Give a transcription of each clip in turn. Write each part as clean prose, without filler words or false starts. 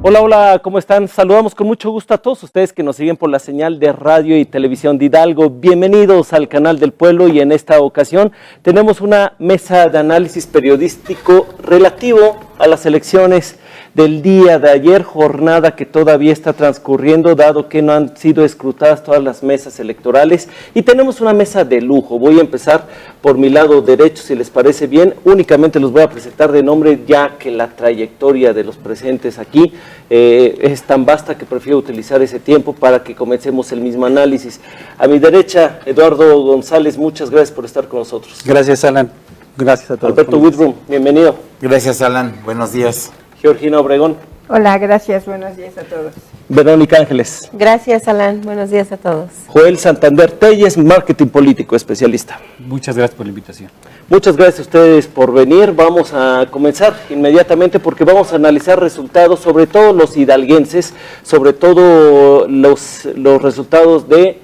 Hola, hola, ¿cómo están? Saludamos con mucho gusto a todos ustedes que nos siguen por la señal de radio y televisión de Hidalgo. Bienvenidos al canal del pueblo y en esta ocasión tenemos una mesa de análisis periodístico relativo a las elecciones del día de ayer, jornada que todavía está transcurriendo, dado que no han sido escrutadas todas las mesas electorales, y tenemos una mesa de lujo. Voy a empezar por mi lado derecho, si les parece bien. Únicamente los voy a presentar de nombre, ya que la trayectoria de los presentes aquí es tan vasta que prefiero utilizar ese tiempo para que comencemos el mismo análisis. A mi derecha, Eduardo González, muchas gracias por estar con nosotros. Gracias, Alan. Gracias a todos. Alberto Whitrum, bienvenido. Gracias, Alan. Buenos días. Georgina Obregón. Hola, gracias. Buenos días a todos. Verónica Ángeles. Gracias, Alan. Buenos días a todos. Joel Santander Telles, marketing político, especialista. Muchas gracias por la invitación. Muchas gracias a ustedes por venir. Vamos a comenzar inmediatamente porque vamos a analizar resultados, sobre todo los hidalguenses, sobre todo los resultados de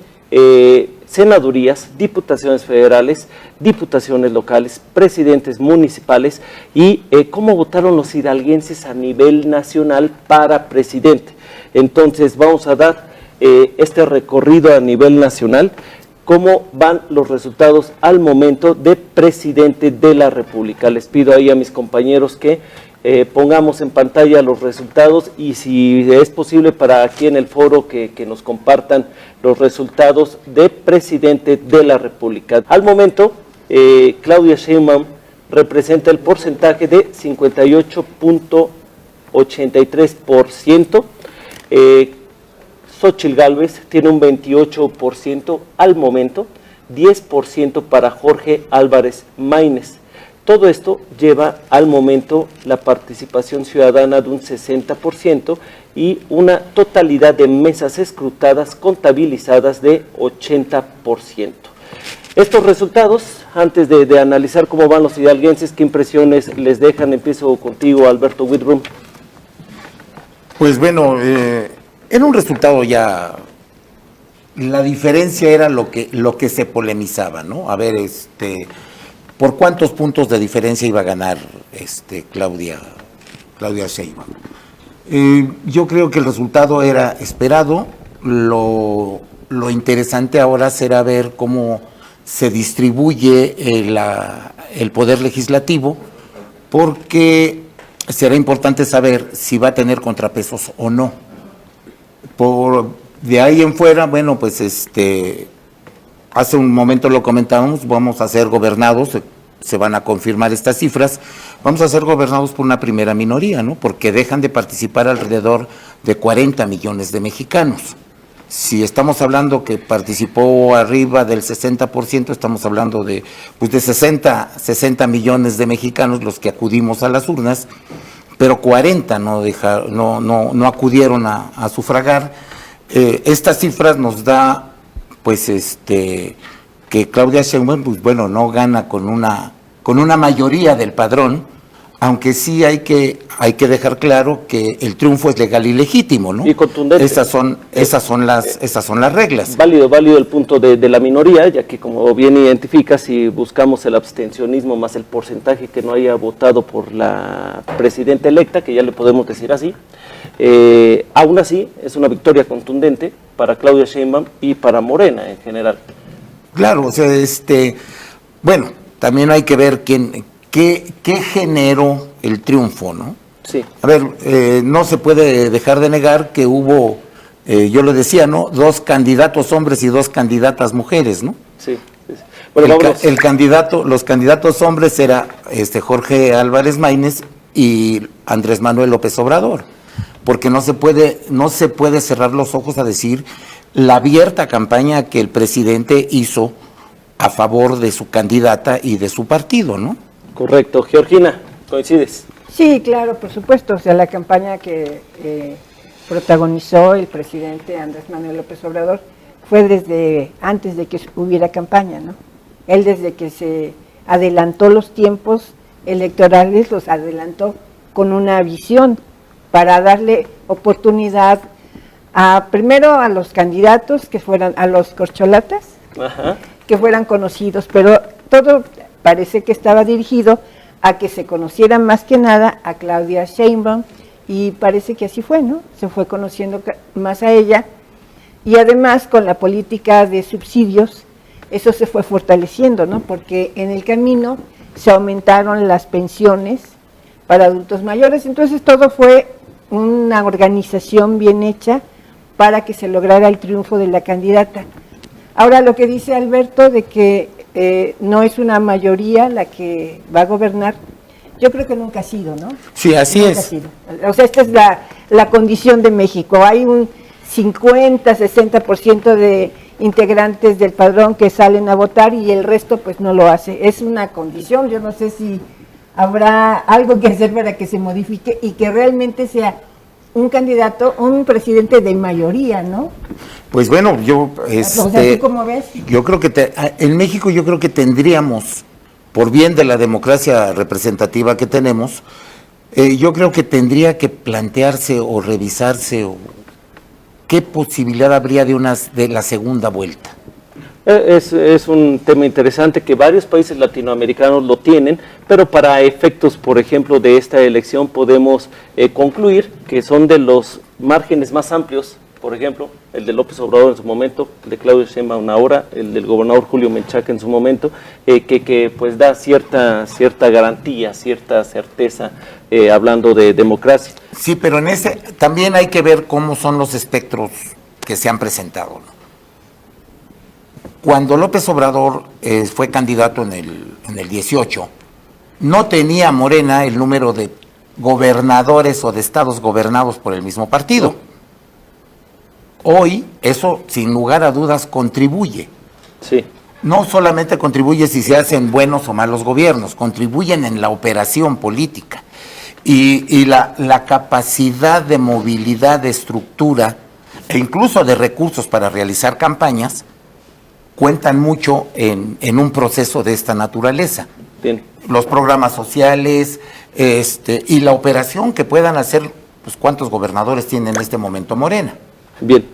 senadurías, diputaciones federales, diputaciones locales, presidentes municipales y cómo votaron los hidalguenses a nivel nacional para presidente. Entonces vamos a dar este recorrido a nivel nacional, cómo van los resultados al momento de presidente de la República. Les pido ahí a mis compañeros que pongamos en pantalla los resultados y si es posible para aquí en el foro que nos compartan los resultados de presidente de la República. Al momento, Claudia Sheinbaum representa el porcentaje de 58.83%, Xóchitl Gálvez tiene un 28% al momento, 10% para Jorge Álvarez Maínez. Todo esto lleva al momento la participación ciudadana de un 60% y una totalidad de mesas escrutadas contabilizadas de 80%. Estos resultados, antes de analizar cómo van los hidalguenses, ¿qué impresiones les dejan? Empiezo contigo, Alberto Whitrum. Pues bueno, era un resultado ya, la diferencia era lo que se polemizaba, ¿no? A ver, ¿por cuántos puntos de diferencia iba a ganar Claudia Sheinbaum? Yo creo que el resultado era esperado. Lo interesante ahora será ver cómo se distribuye el poder legislativo, porque será importante saber si va a tener contrapesos o no. De ahí en fuera, bueno, pues hace un momento lo comentábamos, vamos a ser gobernados, se van a confirmar estas cifras, vamos a ser gobernados por una primera minoría, ¿no? Porque dejan de participar alrededor de 40 millones de mexicanos. Si estamos hablando que participó arriba del 60%, estamos hablando de 60 millones de mexicanos los que acudimos a las urnas, pero 40 no acudieron a sufragar. Estas cifras nos da pues que Claudia Sheinbaum, pues bueno, no gana con una mayoría del padrón, aunque sí hay que dejar claro que el triunfo es legal y legítimo, ¿no? Y contundente. Esas son las reglas. Válido el punto de la minoría, ya que como bien identifica, si buscamos el abstencionismo más el porcentaje que no haya votado por la presidenta electa, que ya le podemos decir así, aún así es una victoria contundente para Claudia Sheinbaum y para Morena en general. Claro, o sea, bueno, también hay que ver qué generó el triunfo, ¿no? Sí. A ver, no se puede dejar de negar que hubo, yo lo decía, ¿no? 2 candidatos hombres y 2 candidatas mujeres, ¿no? Sí. Bueno, los candidatos hombres era Jorge Álvarez Maínez y Andrés Manuel López Obrador, porque no se puede cerrar los ojos a decir la abierta campaña que el presidente hizo a favor de su candidata y de su partido, ¿no? Correcto. Georgina, ¿coincides? Sí, claro, por supuesto. O sea, la campaña que protagonizó el presidente Andrés Manuel López Obrador fue desde antes de que hubiera campaña, ¿no? Él desde que se adelantó los tiempos electorales, los adelantó con una visión para darle oportunidad primero a los candidatos que fueran, a los corcholatas, Ajá. que fueran conocidos, pero todo parece que estaba dirigido a que se conociera más que nada a Claudia Sheinbaum y parece que así fue, ¿no? Se fue conociendo más a ella, y además con la política de subsidios, eso se fue fortaleciendo, ¿no? Porque en el camino se aumentaron las pensiones para adultos mayores, entonces todo fue una organización bien hecha para que se lograra el triunfo de la candidata. Ahora, lo que dice Alberto de que no es una mayoría la que va a gobernar, yo creo que nunca ha sido, ¿no? Sí, así Nunca es. ha sido. O sea, esta es la condición de México. Hay un 50, 60% de integrantes del padrón que salen a votar y el resto pues no lo hace. Es una condición, yo no sé si habrá algo que hacer para que se modifique y que realmente sea un candidato, un presidente de mayoría, ¿no? Pues bueno, yo, O sea, ¿tú cómo ves? yo creo que en México yo creo que tendríamos, por bien de la democracia representativa que tenemos, yo creo que tendría que plantearse o revisarse qué posibilidad habría de la segunda vuelta. Es un tema interesante que varios países latinoamericanos lo tienen, pero para efectos, por ejemplo, de esta elección podemos concluir que son de los márgenes más amplios, por ejemplo, el de López Obrador en su momento, el de Claudia Sheinbaum ahora, el del gobernador Julio Menchaca en su momento, que pues da cierta garantía, cierta certeza, hablando de democracia. Sí, pero en ese también hay que ver cómo son los espectros que se han presentado, ¿no? Cuando López Obrador fue candidato en el 18, no tenía Morena el número de gobernadores o de estados gobernados por el mismo partido. Hoy, eso sin lugar a dudas contribuye. Sí. No solamente contribuye si se hacen buenos o malos gobiernos, contribuyen en la operación política. Y la capacidad de movilidad, de estructura e incluso de recursos para realizar campañas cuentan mucho en un proceso de esta naturaleza. Bien. Los programas sociales y la operación que puedan hacer, pues cuántos gobernadores tiene en este momento Morena. Bien,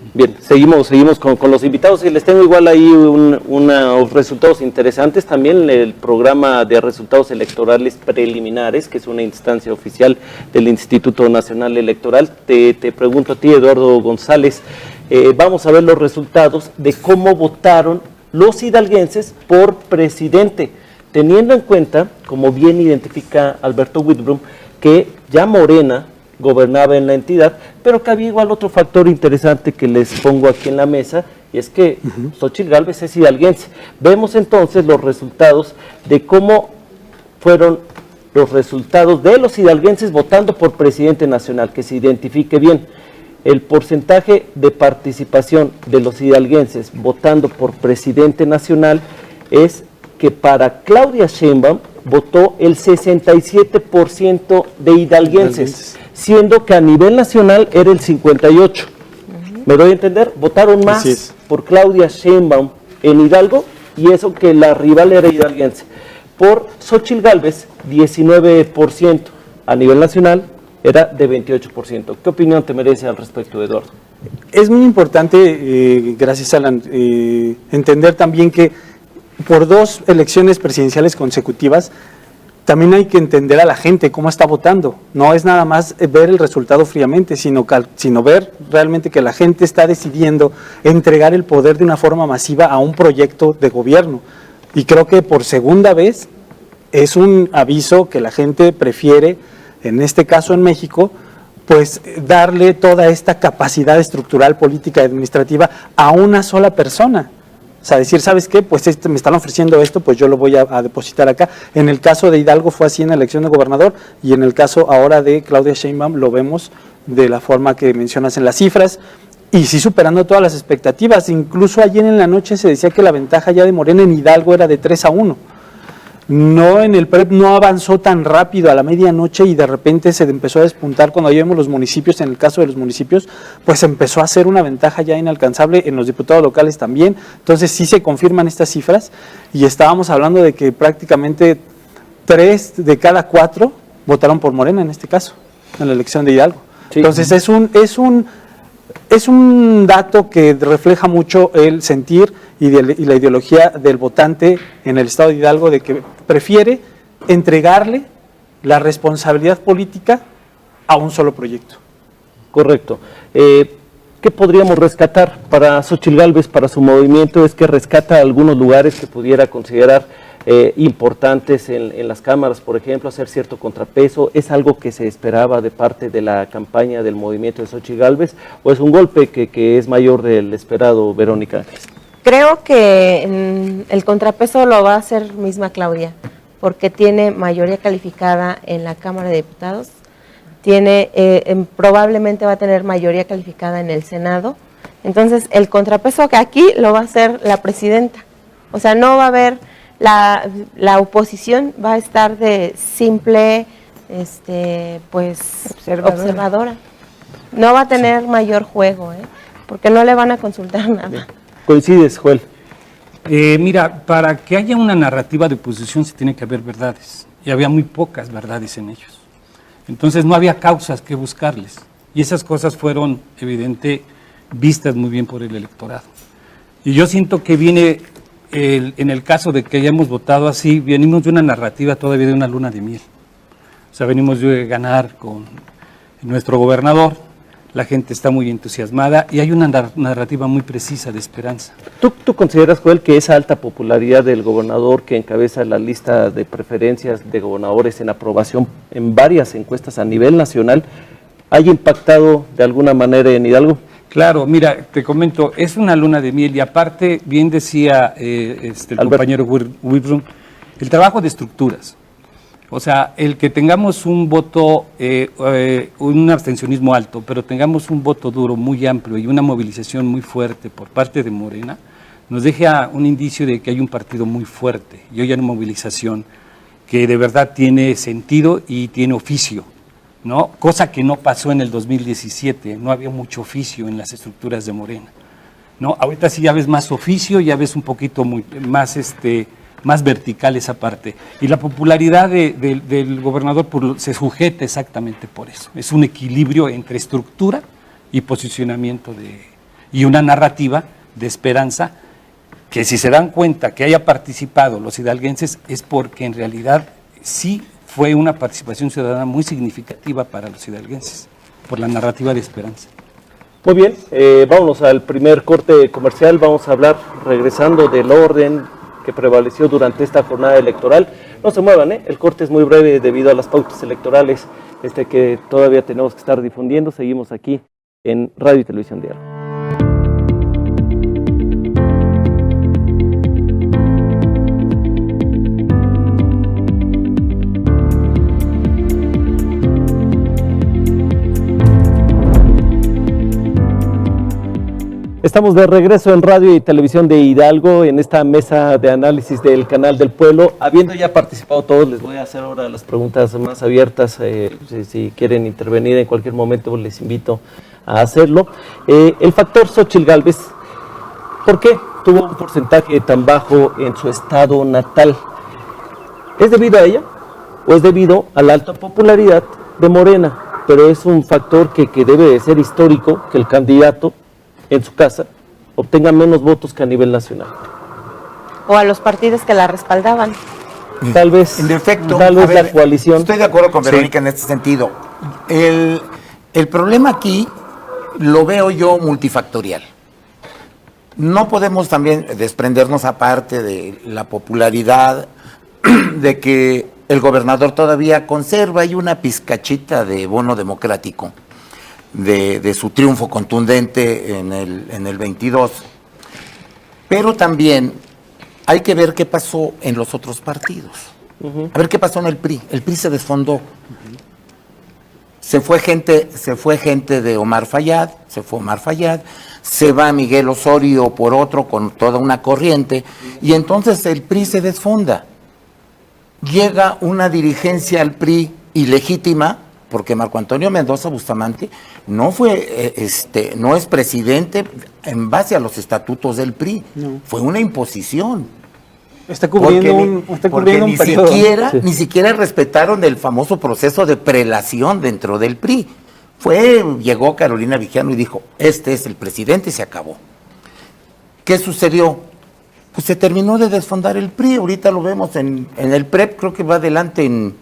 seguimos con los invitados y les tengo igual ahí unos resultados interesantes, también el programa de resultados electorales preliminares, que es una instancia oficial del Instituto Nacional Electoral. Te pregunto a ti, Eduardo González, vamos a ver los resultados de cómo votaron los hidalguenses por presidente, teniendo en cuenta, como bien identifica Alberto Whitbroom, que ya Morena gobernaba en la entidad, pero que había igual otro factor interesante que les pongo aquí en la mesa, y es que Xóchitl Gálvez es hidalguense. Vemos entonces los resultados de cómo fueron los resultados de los hidalguenses votando por presidente nacional, que se identifique bien. El porcentaje de participación de los hidalguenses votando por presidente nacional es que para Claudia Sheinbaum votó el 67% de hidalguenses, siendo que a nivel nacional era el 58%. ¿Me doy a entender? Votaron más por Claudia Sheinbaum en Hidalgo, y eso que la rival era hidalguense. Por Xóchitl Gálvez, 19%. A nivel nacional era de 28%. ¿Qué opinión te merece al respecto, Eduardo? Es muy importante, gracias Alan, entender también que por dos elecciones presidenciales consecutivas también hay que entender a la gente cómo está votando. No es nada más ver el resultado fríamente, sino ver realmente que la gente está decidiendo entregar el poder de una forma masiva a un proyecto de gobierno. Y creo que por segunda vez es un aviso que la gente prefiere, en este caso en México, pues darle toda esta capacidad estructural, política y administrativa a una sola persona. O sea, decir, ¿sabes qué? Pues me están ofreciendo esto, pues yo lo voy a depositar acá. En el caso de Hidalgo fue así en la elección de gobernador, y en el caso ahora de Claudia Sheinbaum lo vemos de la forma que mencionas en las cifras, y sí superando todas las expectativas. Incluso ayer en la noche se decía que la ventaja ya de Morena en Hidalgo era de 3-1. No, en el PREP no avanzó tan rápido a la medianoche, y de repente se empezó a despuntar cuando vemos los municipios. En el caso de los municipios, pues empezó a ser una ventaja ya inalcanzable, en los diputados locales también. Entonces sí se confirman estas cifras, y estábamos hablando de que prácticamente 3 de cada 4 votaron por Morena en este caso, en la elección de Hidalgo. Sí. Entonces es un dato que refleja mucho el sentir y la ideología del votante en el estado de Hidalgo, de que prefiere entregarle la responsabilidad política a un solo proyecto. Correcto. ¿Qué podríamos rescatar para Xóchitl Gálvez, para su movimiento? Es que rescata algunos lugares que pudiera considerar importantes en las cámaras, por ejemplo, hacer cierto contrapeso. ¿Es algo que se esperaba de parte de la campaña del movimiento de Xóchitl Gálvez o es un golpe que es mayor del esperado, Verónica? Creo que el contrapeso lo va a hacer misma Claudia, porque tiene mayoría calificada en la Cámara de Diputados, probablemente va a tener mayoría calificada en el Senado. Entonces, el contrapeso que aquí lo va a hacer la presidenta. O sea, no va a haber, la oposición va a estar de simple, observadora. No va a tener mayor juego, porque no le van a consultar nada. ¿Coincides, Joel? Mira, para que haya una narrativa de oposición se tiene que haber verdades, y había muy pocas verdades en ellos. Entonces no había causas que buscarles, y esas cosas fueron, evidente, vistas muy bien por el electorado. Y yo siento que viene, en el caso de que hayamos votado así, venimos de una narrativa todavía de una luna de miel. O sea, venimos de ganar con nuestro gobernador, la gente está muy entusiasmada y hay una narrativa muy precisa de esperanza. ¿Tú consideras, Joel, que esa alta popularidad del gobernador que encabeza la lista de preferencias de gobernadores en aprobación en varias encuestas a nivel nacional haya impactado de alguna manera en Hidalgo? Claro, mira, te comento, es una luna de miel y aparte, bien decía el compañero Whitbroom, el trabajo de estructuras. O sea, el que tengamos un voto, un abstencionismo alto, pero tengamos un voto duro muy amplio y una movilización muy fuerte por parte de Morena, nos deja un indicio de que hay un partido muy fuerte y hay una movilización que de verdad tiene sentido y tiene oficio, ¿no? Cosa que no pasó en el 2017, no había mucho oficio en las estructuras de Morena, ¿no? Ahorita sí ya ves más oficio, ya ves un poquito más vertical esa parte. Y la popularidad del gobernador se sujeta exactamente por eso. Es un equilibrio entre estructura y posicionamiento y una narrativa de esperanza que, si se dan cuenta que haya participado los hidalguenses, es porque en realidad sí fue una participación ciudadana muy significativa para los hidalguenses, por la narrativa de esperanza. Muy bien, vámonos al primer corte comercial. Vamos a hablar, regresando, del orden que prevaleció durante esta jornada electoral. No se muevan, el corte es muy breve debido a las pautas electorales que todavía tenemos que estar difundiendo. Seguimos aquí en Radio y Televisión Diario. Estamos de regreso en Radio y Televisión de Hidalgo, en esta mesa de análisis del Canal del Pueblo. Habiendo ya participado todos, les voy a hacer ahora las preguntas más abiertas. Si quieren intervenir en cualquier momento, les invito a hacerlo. El factor Xóchitl Gálvez, ¿por qué tuvo un porcentaje tan bajo en su estado natal? ¿Es debido a ella o es debido a la alta popularidad de Morena? Pero es un factor que debe de ser histórico, que el candidato en su casa obtenga menos votos que a nivel nacional. O a los partidos que la respaldaban. Tal vez, en efecto, tal vez la coalición. Estoy de acuerdo con Verónica en este sentido. El problema aquí lo veo yo multifactorial. No podemos también desprendernos, aparte de la popularidad, de que el gobernador todavía conserva ahí una pizcachita de bono democrático de su triunfo contundente en el 22. Pero también hay que ver qué pasó en los otros partidos. A ver qué pasó en el PRI. El PRI se desfondó. Se fue gente de Omar Fayad, se va Miguel Osorio por otro con toda una corriente, y entonces el PRI se desfonda. Llega una dirigencia al PRI ilegítima, porque Marco Antonio Mendoza Bustamante no es presidente en base a los estatutos del PRI, fue una imposición. Está cubriendo un periodo. Ni siquiera respetaron el famoso proceso de prelación dentro del PRI. Llegó Carolina Viggiano y dijo, este es el presidente, y se acabó. ¿Qué sucedió? Pues se terminó de desfondar el PRI, ahorita lo vemos en el PREP, creo que va adelante en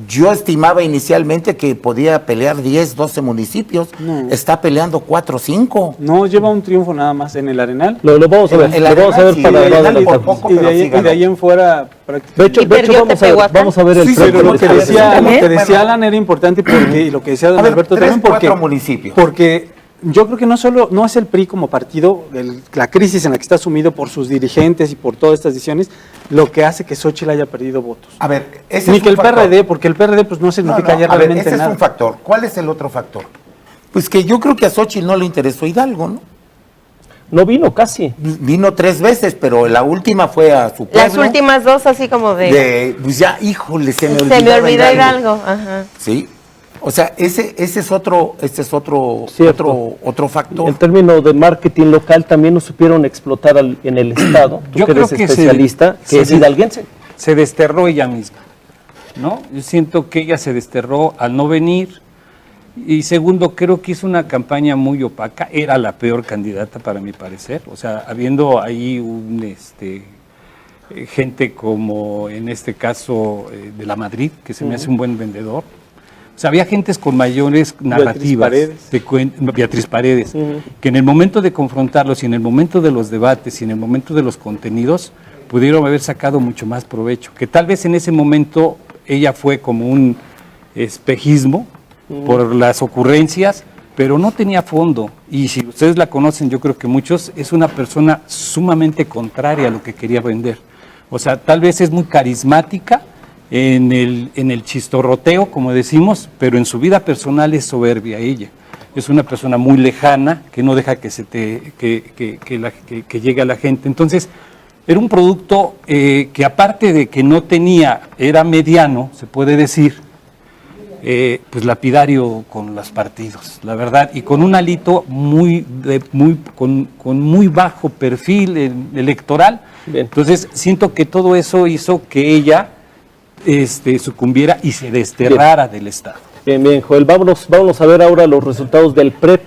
Yo estimaba inicialmente que podía pelear 10, 12 municipios. No. Está peleando 4 o 5. No, lleva un triunfo nada más en el Arenal. Lo vamos a ver, El lo vamos a ver Arenal, para sí, no el Arenal adelantarnos. por poco, Y pero sí de ganó. ahí en fuera De prácticamente. hecho, ¿Y perdió vamos a ver, Tepehuacán? vamos a ver el Sí, Pero lo que A ver, decía, bueno. Alan era importante porque, y lo que decía don A ver, Alberto 3, también, porque, 4 municipios. porque yo creo que no es el PRI como partido, la crisis en la que está sumido por sus dirigentes y por todas estas decisiones, lo que hace que Xóchitl haya perdido votos. A ver, ese Ni es que un el factor. PRD, porque el PRD pues no significa ya a ver, realmente ese nada. es un factor. ¿Cuál es el otro factor? Pues que yo creo que a Xóchitl no le interesó Hidalgo, ¿no? No vino casi. Vino 3 veces, pero la última fue a su pueblo. Las últimas dos así como de... Pues ya, híjole, se me olvidó. se me olvidó Hidalgo. Ajá. Sí. O sea, ese es otro Cierto. otro factor. En términos de marketing local también nos supieron explotar en el Estado. Tú Yo que eres creo que especialista, que es hidalguense. Se desterró ella misma, ¿no? Yo siento que ella se desterró al no venir. Y segundo, creo que hizo una campaña muy opaca. Era la peor candidata para mi parecer. O sea, habiendo ahí gente como en este caso de la Madrid, que se me hace un buen vendedor. O sea, había gentes con mayores narrativas. Beatriz Paredes, que en el momento de confrontarlos y en el momento de los debates y en el momento de los contenidos pudieron haber sacado mucho más provecho. Que tal vez en ese momento ella fue como un espejismo por las ocurrencias, pero no tenía fondo. Y si ustedes la conocen, yo creo que muchos, es una persona sumamente contraria a lo que quería vender. O sea, tal vez es muy carismática en el chistorroteo, como decimos, pero en su vida personal es soberbia ella. Es una persona muy lejana, que no deja que llegue a la gente. Entonces, era un producto que aparte de que no tenía, era mediano, se puede decir, pues lapidario con los partidos, la verdad, y con un alito con muy bajo perfil electoral. Bien. Entonces, siento que todo eso hizo que ella sucumbiera y se desterrara del Estado. Bien, bien, Joel, vámonos a ver ahora los resultados del PREP,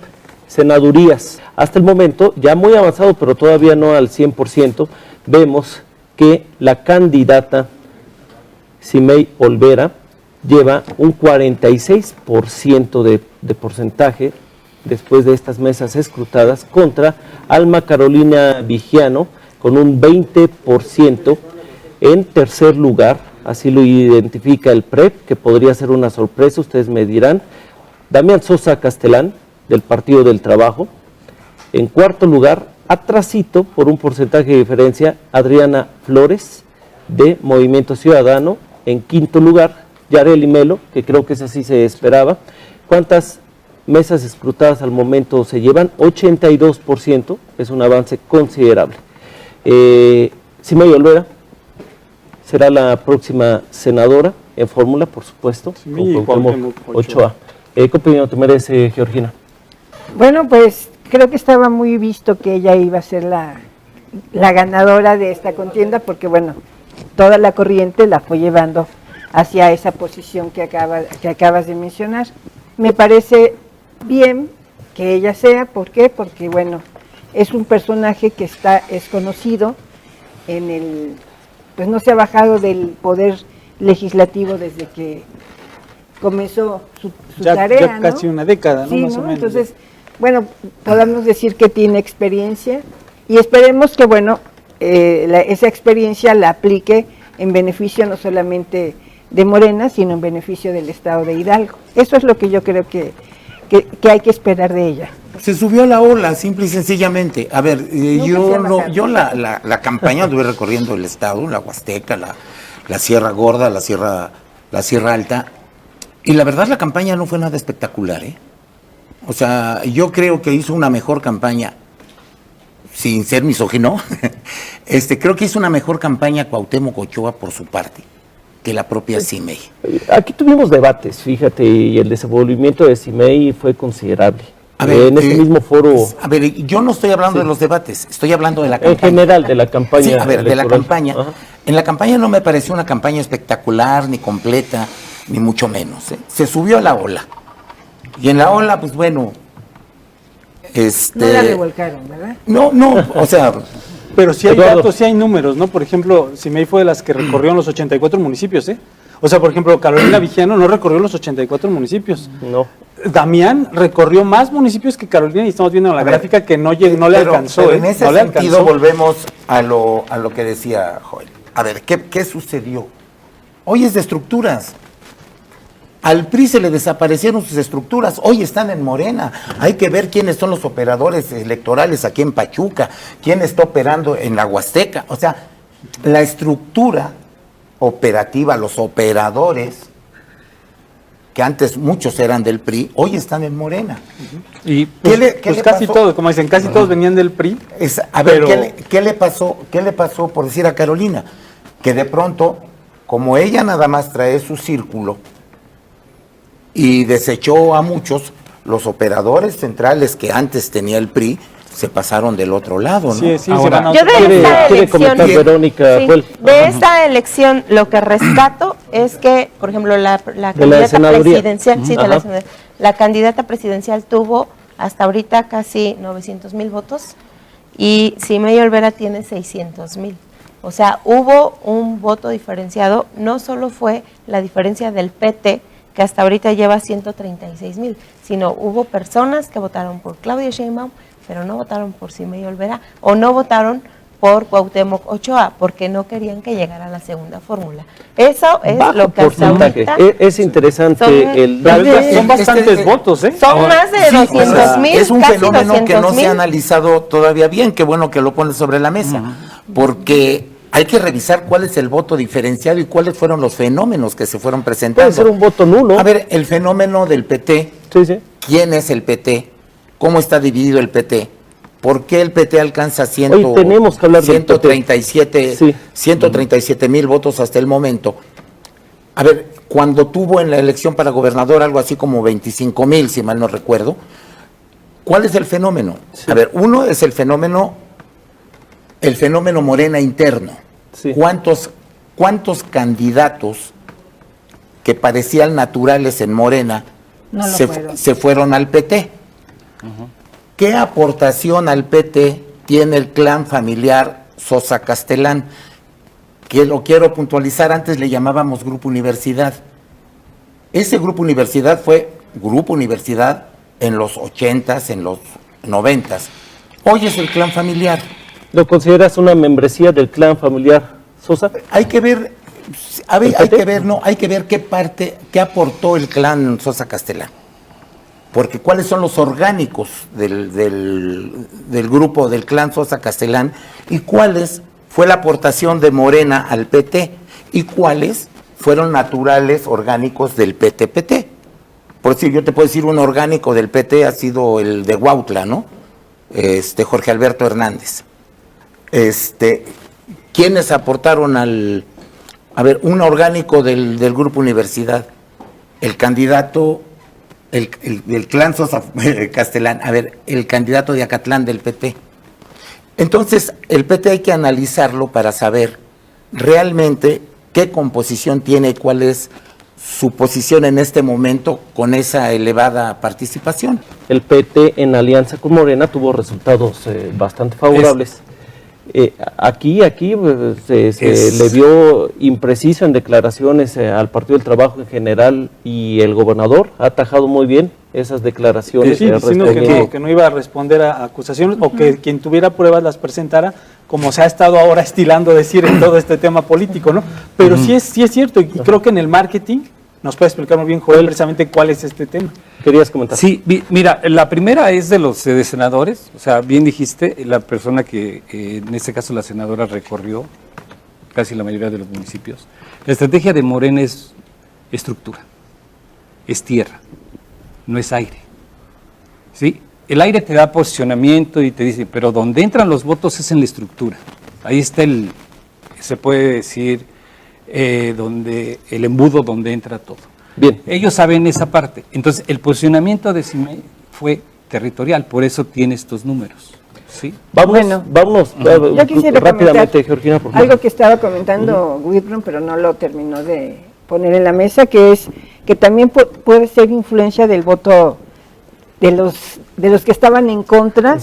senadurías. Hasta el momento, ya muy avanzado, pero todavía no al 100%, vemos que la candidata Simei Olvera lleva un 46% de porcentaje después de estas mesas escrutadas contra Alma Carolina Vigiano con un 20%. En tercer lugar, así lo identifica el PREP, que podría ser una sorpresa, ustedes me dirán, Damián Sosa Castelán, del Partido del Trabajo. En cuarto lugar, atrasito, por un porcentaje de diferencia, Adriana Flores, de Movimiento Ciudadano. En quinto lugar, Yareli Melo, que creo que esa sí se esperaba. ¿Cuántas mesas escrutadas al momento se llevan? 82%, es un avance considerable. Simei Olvera será la próxima senadora en fórmula, por supuesto, Sí, con Cuauhtémoc Cuauhtémoc Ochoa. ¿Qué opinión te merece, Georgina? Bueno, pues creo que estaba muy visto que ella iba a ser la ganadora de esta contienda, porque bueno, toda la corriente la fue llevando hacia esa posición que acabas de mencionar. Me parece bien que ella sea, ¿por qué? Porque bueno, es un personaje que es conocido pues no se ha bajado del poder legislativo desde que comenzó su tarea, ya casi ¿no? una década, ¿no? Sí, Más o ¿no? menos. Entonces, bueno, podemos decir que tiene experiencia y esperemos que, bueno, esa experiencia la aplique en beneficio no solamente de Morena, sino en beneficio del Estado de Hidalgo. Eso es lo que yo creo que hay que esperar de ella. Se subió a la ola, simple y sencillamente. A ver, Nunca se ha bajado. la campaña anduve recorriendo el estado, la Huasteca, la Sierra Gorda, la Sierra Alta, y la verdad la campaña no fue nada espectacular, ¿eh? O sea, yo creo que hizo una mejor campaña, sin ser misógino, creo que hizo una mejor campaña Cuauhtémoc Ochoa por su parte que la propia Simei. Aquí tuvimos debates, fíjate, y el desenvolvimiento de Simei fue considerable. A ver, en este mismo foro. A ver, yo no estoy hablando de los debates, estoy hablando de la campaña. En general, de la campaña. Sí, a ver, de la electoral. campaña. Ajá. En la campaña no me pareció una campaña espectacular, ni completa, ni mucho menos. Se subió a la ola. Y en la ola, pues bueno, No la revolcaron, ¿verdad? No, o sea, Pero sí hay Eduardo. datos, sí hay números, ¿no? Por ejemplo, Simei fue de las que recorrió los 84 municipios, ¿eh? O sea, por ejemplo, Carolina Vigiano no recorrió los 84 municipios. No. Damián recorrió más municipios que Carolina y estamos viendo en la gráfica que no le alcanzó. Pero en ese no le sentido alcanzó. volvemos a lo que decía Joel. A ver, ¿qué sucedió? Hoy es de estructuras. Al PRI se le desaparecieron sus estructuras, hoy están en Morena. Hay que ver quiénes son los operadores electorales aquí en Pachuca, quién está operando en la Huasteca. O sea, la estructura operativa, los operadores, que antes muchos eran del PRI, hoy están en Morena. Y ¿Qué pues le casi pasó? todos, como dicen, casi todos venían del PRI. A ver, pero- ¿qué le pasó por decir a Carolina? Que de pronto, como ella nada más trae su círculo y desechó a muchos, los operadores centrales que antes tenía el PRI se pasaron del otro lado, ¿no? Sí, sí, Ahora, se van a Yo otro- de esta ¿Quiere elección, comentar Verónica sí, Joel? de esta elección lo que rescato es que, por ejemplo, la candidata senaduría. presidencial, sí, de Ajá. la senaduría, la candidata presidencial tuvo hasta ahorita casi 900,000 votos y Simei Olvera tiene 600,000. O sea, hubo un voto diferenciado, no solo fue la diferencia del PT, que hasta ahorita lleva 136,000, sino hubo personas que votaron por Claudia Sheinbaum, pero no votaron por Simei Olvera, o no votaron por Cuauhtémoc Ochoa, porque no querían que llegara a la segunda fórmula. Eso es Bajo lo que hasta porcentaje. ahorita Es interesante son- el Pero dato. son bastantes votos, ¿eh? son más de 200,000, Es un casi fenómeno que no se 200,000. ha analizado todavía bien, qué bueno que lo pones sobre la mesa, porque hay que revisar cuál es el voto diferenciado y cuáles fueron los fenómenos que se fueron presentando. Puede ser un voto nulo. A ver, el fenómeno del PT, Sí, sí. ¿quién es el PT? ¿Cómo está dividido el PT? ¿Por qué el PT alcanza Hoy tenemos que hablar del PT. 137 Sí. 137,000 votos hasta el momento? A ver, cuando tuvo en la elección para gobernador algo así como 25,000, si mal no recuerdo, ¿cuál es el fenómeno? Sí. A ver, uno es el fenómeno Morena interno. Sí. ¿Cuántos candidatos que parecían naturales en Morena No lo se fueron. fueron al PT? ¿Qué aportación al PT tiene el clan familiar Sosa Castellán? Que lo quiero puntualizar, antes le llamábamos Grupo Universidad. Ese Grupo Universidad fue Grupo Universidad en los 80s, en los 90s. Hoy es el clan familiar. ¿Lo consideras una membresía del clan familiar Sosa? Hay que ver, ¿El hay PT? que ver, no, hay que ver qué aportó el clan Sosa Castellán. Porque cuáles son los orgánicos del grupo del clan Sosa Castellán y cuáles fue la aportación de Morena al PT y cuáles fueron naturales orgánicos del PT-PT. Por decir, yo te puedo decir un orgánico del PT ha sido el de Huautla, ¿no? Jorge Alberto Hernández. ¿Quiénes aportaron un orgánico del Grupo Universidad? El candidato, el clan Sosa Castellán, el candidato de Acatlán del PT. Entonces, el PT hay que analizarlo para saber realmente qué composición tiene y cuál es su posición en este momento con esa elevada participación. El PT en alianza con Morena tuvo resultados bastante favorables. Aquí se le vio impreciso en declaraciones al Partido del Trabajo en general y el gobernador ha atajado muy bien esas declaraciones. Sí, diciendo que no iba a responder a acusaciones o que quien tuviera pruebas las presentara, como se ha estado ahora estilando decir en todo este tema político, ¿no? Pero sí es cierto, y creo que en el marketing nos puede explicar muy bien, Joel, precisamente cuál es este tema. ¿Querías comentar? Sí, mira, la primera es de los de senadores, o sea, bien dijiste, la persona que en este caso la senadora recorrió casi la mayoría de los municipios. La estrategia de Morena es estructura, es tierra, no es aire. ¿Sí? El aire te da posicionamiento y te dice, pero donde entran los votos es en la estructura. Ahí está se puede decir, donde el embudo donde entra todo. Bien. Ellos saben esa parte. Entonces, el posicionamiento de Simei fue territorial, por eso tiene estos números. ¿Sí? Vámonos Yo quisiera rápidamente, comentar Georgina, por favor. algo que estaba comentando Whitron, pero no lo terminó de poner en la mesa, que es que también puede ser influencia del voto de los que estaban en contra,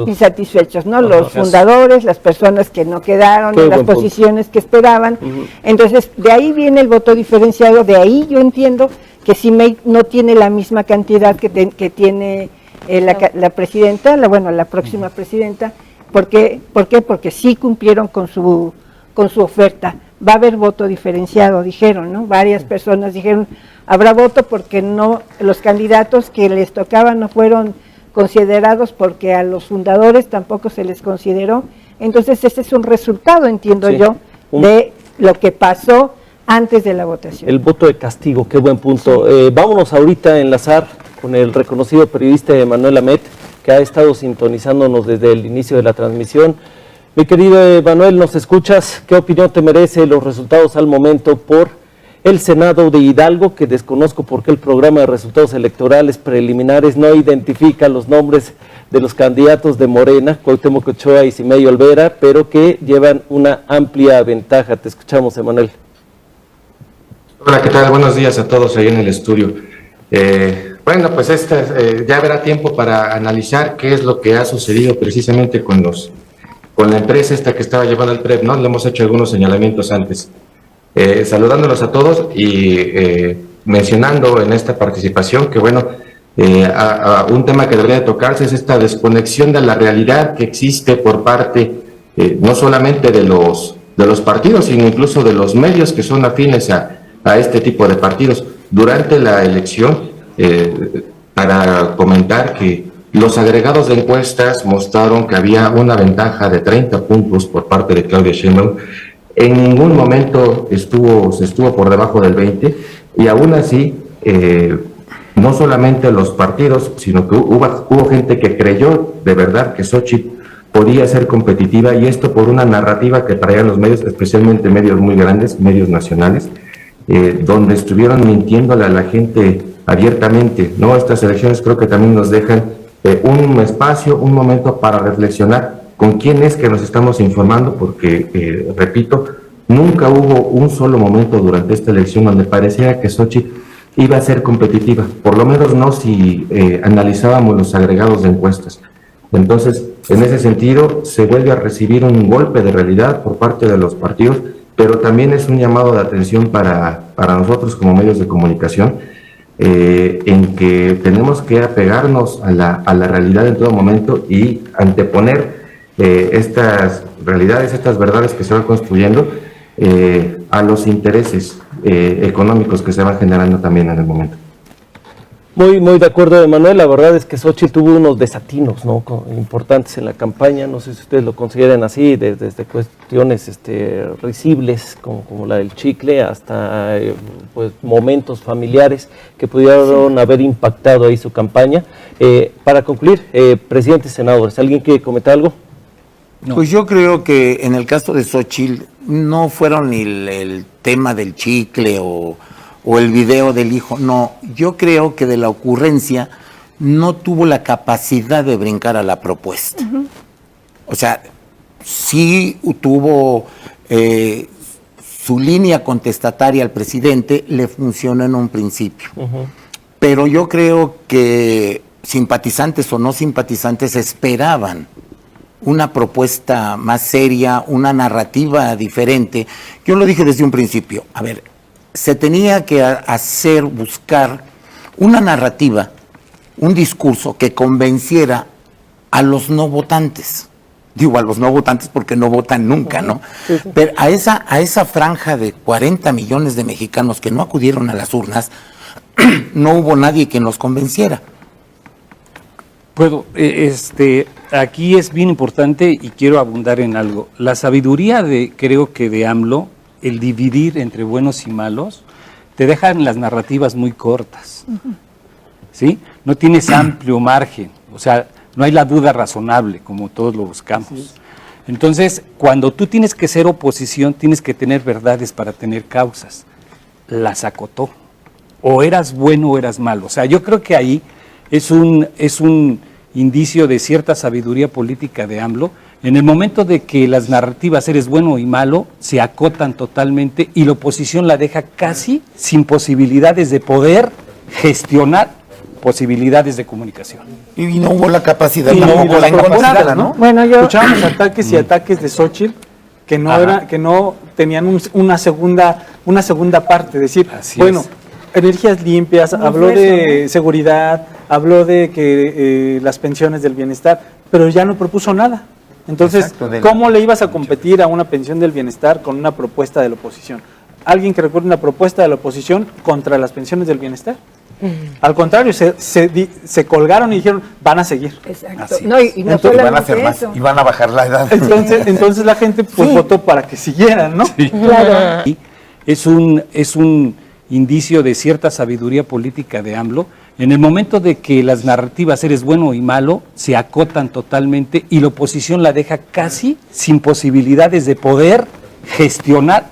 insatisfechos, ¿no? Los fundadores, las personas que no quedaron en las posiciones que esperaban. Entonces, de ahí viene el voto diferenciado, de ahí yo entiendo que CIMEI no tiene la misma cantidad que tiene la presidenta, la próxima presidenta. ¿Por qué? Porque sí cumplieron con su oferta. Va a haber voto diferenciado, dijeron, ¿no? Varias personas dijeron, habrá voto porque no, los candidatos que les tocaban no fueron considerados porque a los fundadores tampoco se les consideró. Entonces ese es un resultado, entiendo yo, de lo que pasó antes de la votación. El voto de castigo, qué buen punto. Vámonos ahorita a enlazar con el reconocido periodista Emanuel Amet, que ha estado sintonizándonos desde el inicio de la transmisión. Mi querido Emanuel, ¿nos escuchas? ¿Qué opinión te merece los resultados al momento por el Senado de Hidalgo? Que desconozco por qué el programa de resultados electorales preliminares no identifica los nombres de los candidatos de Morena, Cuauhtémoc Ochoa y CIMEI Olvera, pero que llevan una amplia ventaja. Te escuchamos, Emanuel. Hola, ¿qué tal? Buenos días a todos ahí en el estudio. Bueno, pues ya habrá tiempo para analizar qué es lo que ha sucedido precisamente con la empresa esta que estaba llevando el PREP, ¿no? Le hemos hecho algunos señalamientos antes. Saludándolos a todos y mencionando en esta participación que, bueno, un tema que debería tocarse es esta desconexión de la realidad que existe por parte no solamente de los partidos, sino incluso de los medios que son afines a este tipo de partidos. Durante la elección, para comentar que los agregados de encuestas mostraron que había una ventaja de 30 puntos por parte de Claudia Sheinbaum. En ningún momento se estuvo por debajo del 20, y aún así, no solamente los partidos, sino que hubo gente que creyó de verdad que Xochitl podía ser competitiva, y esto por una narrativa que traían los medios, especialmente medios muy grandes, medios nacionales, donde estuvieron mintiéndole a la gente abiertamente, ¿no? Estas elecciones creo que también nos dejan un espacio, un momento para reflexionar con quién es que nos estamos informando, porque, repito, nunca hubo un solo momento durante esta elección donde pareciera que Xochitl iba a ser competitiva, por lo menos no si analizábamos los agregados de encuestas. Entonces, en ese sentido, se vuelve a recibir un golpe de realidad por parte de los partidos, pero también es un llamado de atención para nosotros como medios de comunicación, en que tenemos que apegarnos a la realidad en todo momento y anteponer estas realidades, estas verdades que se van construyendo a los intereses económicos que se van generando también en el momento. Muy de acuerdo, Emanuel. La verdad es que Xochitl tuvo unos desatinos, ¿no?, importantes en la campaña. No sé si ustedes lo consideran así, desde cuestiones risibles como la del chicle hasta pues momentos familiares que pudieron haber impactado ahí su campaña. Para concluir, presidentes, senadores, ¿alguien quiere comentar algo? No. Pues yo creo que en el caso de Xochitl no fueron ni el tema del chicle o el video del hijo, no, yo creo que de la ocurrencia no tuvo la capacidad de brincar a la propuesta. O sea, sí tuvo su línea contestataria al presidente, le funcionó en un principio. Pero yo creo que simpatizantes o no simpatizantes esperaban una propuesta más seria, una narrativa diferente. Yo lo dije desde un principio, a ver, se tenía que buscar una narrativa, un discurso que convenciera a los no votantes. Digo a los no votantes porque no votan nunca, ¿no? Sí. Pero a esa franja de 40 millones de mexicanos que no acudieron a las urnas, no hubo nadie que los convenciera. Aquí es bien importante y quiero abundar en algo. La sabiduría creo que de AMLO, el dividir entre buenos y malos, te dejan las narrativas muy cortas, ¿sí? No tienes amplio margen, o sea, no hay la duda razonable, como todos lo buscamos. Sí. Entonces, cuando tú tienes que ser oposición, tienes que tener verdades para tener causas. Las acotó. O eras bueno o eras malo. O sea, yo creo que ahí es un indicio de cierta sabiduría política de AMLO. En el momento de que las narrativas eres bueno y malo se acotan totalmente y la oposición la deja casi sin posibilidades de poder gestionar posibilidades de comunicación. Y no hubo la capacidad Y no tampoco hubo de la encontrarla, capacidad, ¿no? Bueno, yo Escuchábamos ataques y ataques de Xochitl que no Ajá. que no tenían una segunda parte, es decir, Así bueno, es. energías limpias, No habló fue de eso, seguridad, habló de que las pensiones del bienestar, pero ya no propuso nada. Entonces, Exacto, de la- ¿cómo le ibas a competir a una pensión del bienestar con una propuesta de la oposición? ¿Alguien que recuerde una propuesta de la oposición contra las pensiones del bienestar? Al contrario, se colgaron y dijeron, van a seguir. exacto. Así No, y no Entonces, Van a hacer solamente más eso. y van a bajar la edad. Entonces la gente pues votó para que siguieran, ¿no? Claro. Y es un indicio de cierta sabiduría política de AMLO. En el momento de que las narrativas eres bueno y malo se acotan totalmente y la oposición la deja casi sin posibilidades de poder gestionar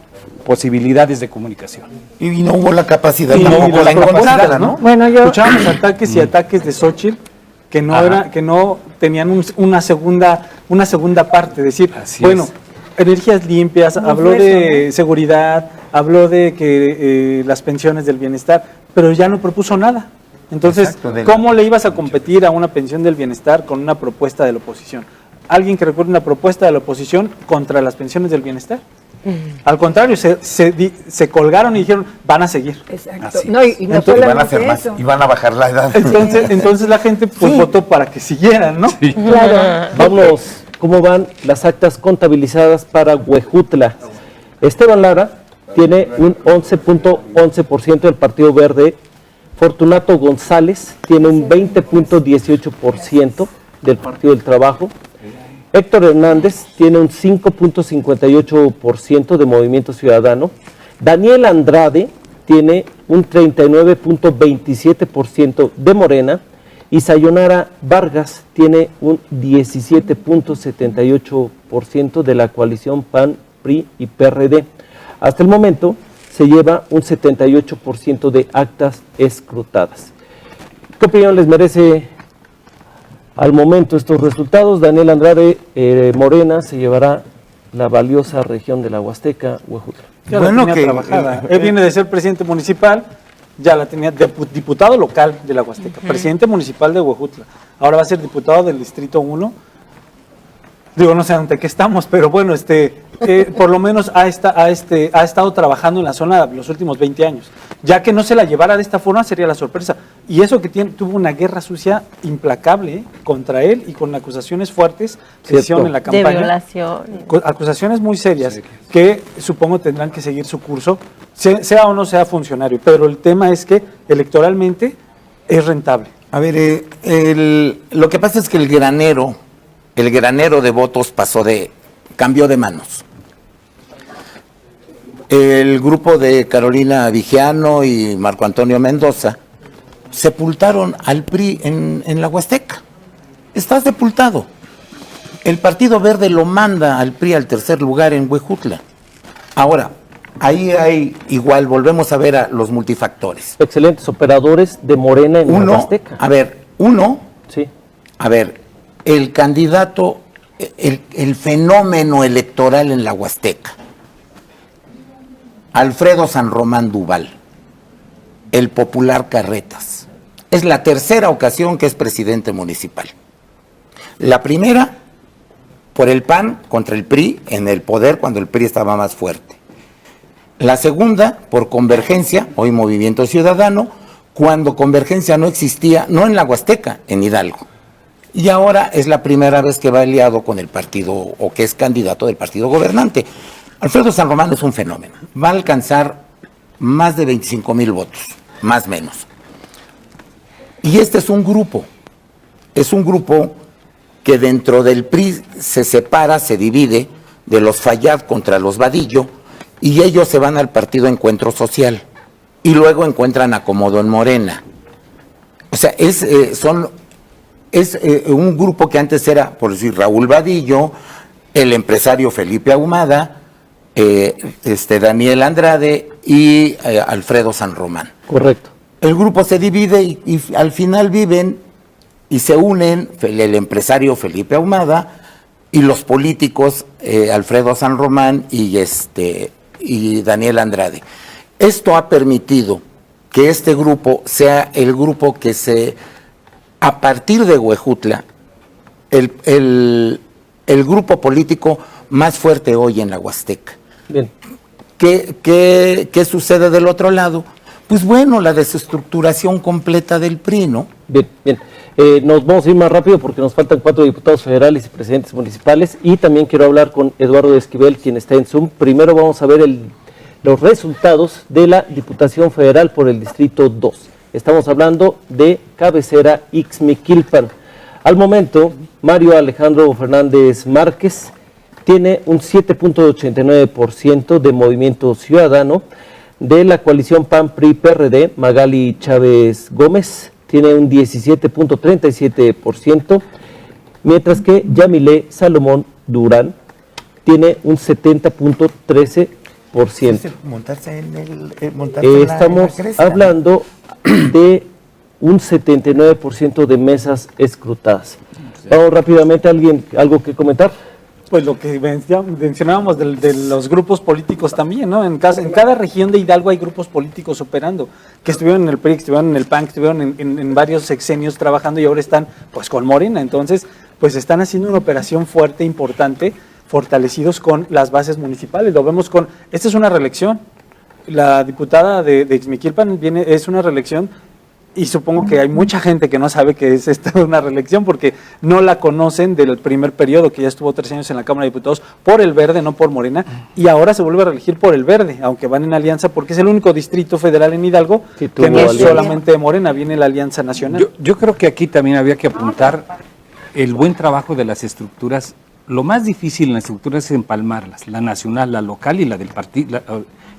posibilidades de comunicación. Y no hubo la capacidad Y tampoco las de encontrarla, propuestas, ¿no? Bueno, yo Escuchábamos ataques y ataques de Xochitl que no tenían una segunda parte, es decir, Así bueno, es. energías limpias, No habló fue de eso, seguridad, habló de que las pensiones del bienestar, pero ya no propuso nada. Entonces, Exacto, de la- ¿cómo le ibas a competir a una pensión del bienestar con una propuesta de la oposición? ¿Alguien que recuerde una propuesta de la oposición contra las pensiones del bienestar? Al contrario, se colgaron y dijeron, van a seguir. exacto. Así No, y no Entonces, van a solamente hacer más eso. y van a bajar la edad. Entonces la gente pues votó para que siguieran, ¿no? Claro. Vamos, ¿cómo van las actas contabilizadas para Huejutla? Esteban Lara tiene un 11.11% del Partido Verde. Fortunato González tiene un 20.18% del Partido del Trabajo. Héctor Hernández tiene un 5.58% de Movimiento Ciudadano. Daniel Andrade tiene un 39.27% de Morena. Y Sayonara Vargas tiene un 17.78% de la coalición PAN, PRI y PRD. Hasta el momento se lleva un 78% de actas escrutadas. ¿Qué opinión les merece al momento estos resultados? Daniel Andrade, Morena, se llevará la valiosa región de la Huasteca, Huejutla. Ya Bueno, la tenía trabajada. Él viene de ser presidente municipal, ya la tenía, diputado local de la Huasteca, presidente municipal de Huejutla. Ahora va a ser diputado del Distrito 1. Digo, no sé ante qué estamos, pero bueno, por lo menos ha estado trabajando en la zona los últimos 20 años. Ya que no se la llevara de esta forma sería la sorpresa. Y eso que tuvo una guerra sucia implacable contra él y con acusaciones fuertes que Cierto. hicieron en la De campaña. violación. Acusaciones muy serias que supongo tendrán que seguir su curso, sea o no sea funcionario. Pero el tema es que electoralmente es rentable. A ver, lo que pasa es que el granero de votos cambió de manos. El grupo de Carolina Vigiano y Marco Antonio Mendoza sepultaron al PRI en la Huasteca. Está sepultado. El Partido Verde lo manda al PRI al tercer lugar en Huejutla. Ahora, ahí hay igual, volvemos a ver a los multifactores. Excelentes operadores de Morena en la Huasteca. Sí. El candidato, el fenómeno electoral en la Huasteca, Alfredo San Román Duval, el popular Carretas. Es la tercera ocasión que es presidente municipal. La primera, por el PAN contra el PRI, en el poder cuando el PRI estaba más fuerte. La segunda, por Convergencia, hoy Movimiento Ciudadano, cuando Convergencia no existía, no en la Huasteca, en Hidalgo. Y ahora es la primera vez que va aliado con el partido, o que es candidato del partido gobernante. Alfredo San Román es un fenómeno. Va a alcanzar más de 25,000 votos, más o menos. Y este es un grupo que dentro del PRI se separa, se divide de los Fayad contra los Vadillo, y ellos se van al partido Encuentro Social, y luego encuentran acomodo en Morena. O sea, es un grupo que antes era, por decir, Raúl Vadillo, el empresario Felipe Ahumada, Daniel Andrade y Alfredo San Román. Correcto. El grupo se divide y al final viven y se unen el empresario Felipe Ahumada y los políticos Alfredo San Román y Daniel Andrade. Esto ha permitido que este grupo sea el grupo que a partir de Huejutla, el grupo político más fuerte hoy en la Huasteca. Bien. ¿Qué sucede del otro lado? Pues bueno, la desestructuración completa del PRI, ¿no? Bien, bien. Nos vamos a ir más rápido porque nos faltan 4 diputados federales y presidentes municipales, y también quiero hablar con Eduardo Esquivel, quien está en Zoom. Primero vamos a ver los resultados de la Diputación Federal por el Distrito 2. Estamos hablando de cabecera Ixmiquilpan. Al momento, Mario Alejandro Fernández Márquez tiene un 7.89% de Movimiento Ciudadano. De la coalición PAN-PRI-PRD, Magali Chávez Gómez tiene un 17.37%, mientras que Yamile Salomón Durán tiene un 70.13%. Montarse Estamos hablando de un 79% de mesas escrutadas. Vamos rápidamente, ¿algo que comentar? Pues lo que mencionábamos de los grupos políticos también, ¿no? En cada región de Hidalgo hay grupos políticos operando, que estuvieron en el PRI, que estuvieron en el PAN, que estuvieron en varios sexenios trabajando y ahora están pues con Morena. Entonces, pues están haciendo una operación fuerte, importante, fortalecidos con las bases municipales. Lo vemos esta es una reelección. La diputada de Ixmiquilpan es una reelección. Y supongo que hay mucha gente que no sabe que es esta una reelección porque no la conocen del primer periodo, que ya estuvo 3 años en la Cámara de Diputados por el Verde, no por Morena, y ahora se vuelve a reelegir por el Verde, aunque van en alianza porque es el único distrito federal en Hidalgo que no es solamente de Morena, viene la Alianza Nacional. Yo creo que aquí también había que apuntar el buen trabajo de las estructuras. Lo más difícil en las estructuras es empalmarlas, la nacional, la local y la del partido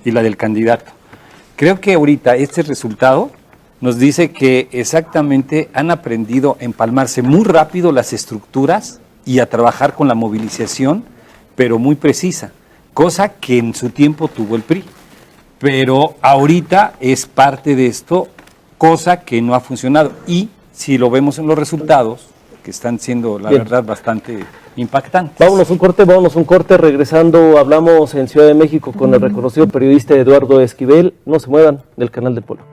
y la del candidato. Creo que ahorita este resultado nos dice que exactamente han aprendido a empalmarse muy rápido las estructuras y a trabajar con la movilización, pero muy precisa, cosa que en su tiempo tuvo el PRI. Pero ahorita es parte de esto, cosa que no ha funcionado. Y si lo vemos en los resultados, que están siendo, la verdad, bastante impactantes. Vámonos un corte, regresando hablamos en Ciudad de México con el reconocido periodista Eduardo Esquivel. No se muevan del canal del Pueblo.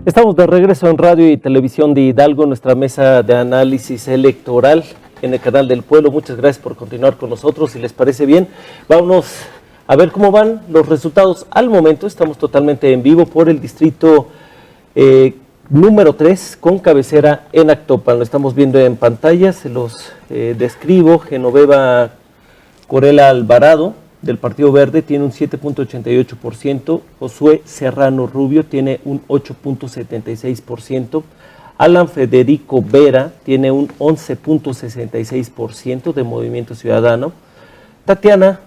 Estamos de regreso en Radio y Televisión de Hidalgo, nuestra mesa de análisis electoral en el canal del Pueblo. Muchas gracias por continuar con nosotros. Si les parece bien, vámonos a ver cómo van los resultados. Al momento estamos totalmente en vivo por el distrito número 3 con cabecera en Actopan. Lo estamos viendo en pantalla, se los describo. Genoveva Corella Alvarado, del Partido Verde, tiene un 7.88%, Josué Serrano Rubio tiene un 8.76%, Alan Federico Vera tiene un 11.66% de Movimiento Ciudadano, Tatiana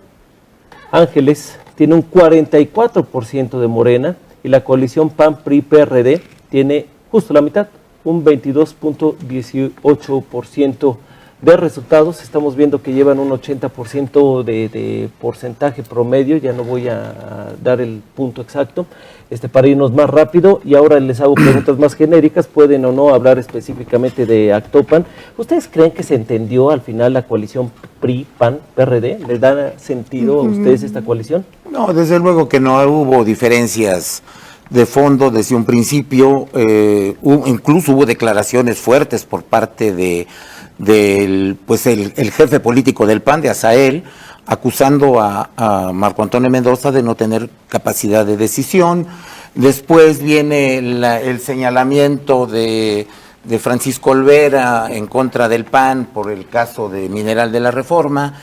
Ángeles tiene un 44% de Morena, y la coalición PAN-PRI-PRD tiene justo la mitad, un 22.18% de resultados. Estamos viendo que llevan un 80% de porcentaje promedio, ya no voy a dar el punto exacto, para irnos más rápido, y ahora les hago preguntas más genéricas, pueden o no hablar específicamente de Actopan. ¿Ustedes creen que se entendió al final la coalición PRI-PAN-PRD? ¿Les da sentido a ustedes esta coalición? No, desde luego que no hubo diferencias de fondo desde un principio, incluso hubo declaraciones fuertes por parte del jefe político del PAN, de Asael, acusando a Marco Antonio Mendoza de no tener capacidad de decisión. Después viene el señalamiento de Francisco Olvera en contra del PAN por el caso de Mineral de la Reforma.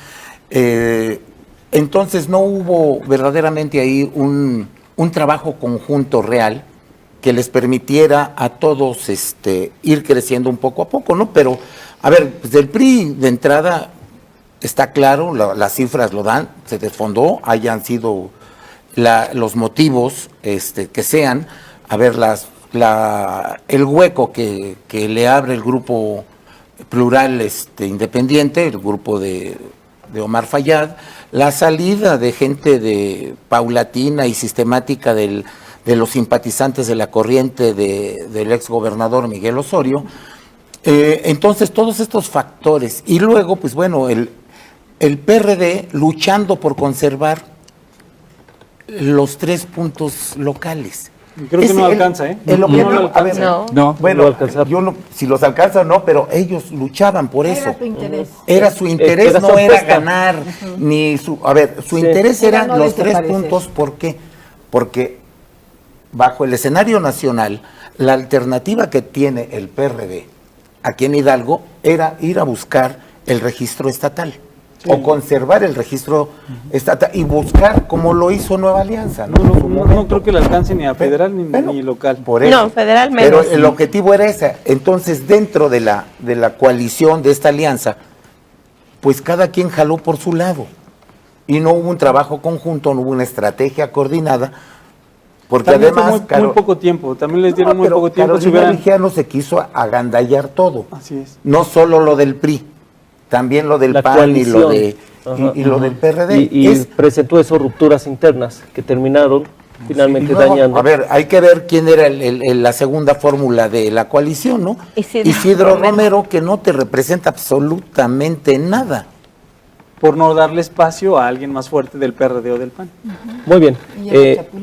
Entonces no hubo verdaderamente ahí un trabajo conjunto real que les permitiera a todos ir creciendo un poco a poco, ¿no? Pero, a ver, pues del PRI de entrada está claro, las cifras lo dan, se desfondó, hayan sido los motivos que sean, a ver, el hueco que le abre el grupo plural independiente, el grupo de Omar Fayad, la salida de gente paulatina y sistemática del los simpatizantes de la corriente del exgobernador Miguel Osorio. Entonces, todos estos factores. Y luego, pues bueno, el PRD luchando por conservar los 3 puntos locales. Creo que no alcanza, ¿eh? No lo alcanza. No. No. Bueno, No va a alcanzar. yo no, si los alcanza o no, pero ellos luchaban por eso. Era su interés. Era su interés, Era no su era apuesta. ganar, ni su... A ver, su Sí. interés Era eran no los 3 desaparecer. puntos, ¿por qué? Porque bajo el escenario nacional, la alternativa que tiene el PRD aquí en Hidalgo era ir a buscar el registro estatal. O conservar el registro estatal y buscar como lo hizo Nueva Alianza. No creo que le alcance ni a federal Bueno, ni local. Por eso. No, federal Pero menos. el objetivo era ese. Entonces, dentro de la coalición, de esta alianza, pues cada quien jaló por su lado. Y no hubo un trabajo conjunto, no hubo una estrategia coordinada. Porque También además... fue muy poco tiempo, también les dieron muy pero poco tiempo. Si Carolina hubieran... Mejía no se quiso agandallar todo. Así es. No solo lo del PRI, también lo del La PAN y lo, coalición. y lo del PRD. Y Es- presentó esas rupturas internas que terminaron finalmente y luego, dañando. a ver, hay que ver quién era la segunda fórmula de la coalición, ¿no? Isidro Romero, que no te representa absolutamente nada. Por no darle espacio a alguien más fuerte del PRD o del PAN. Muy bien. Y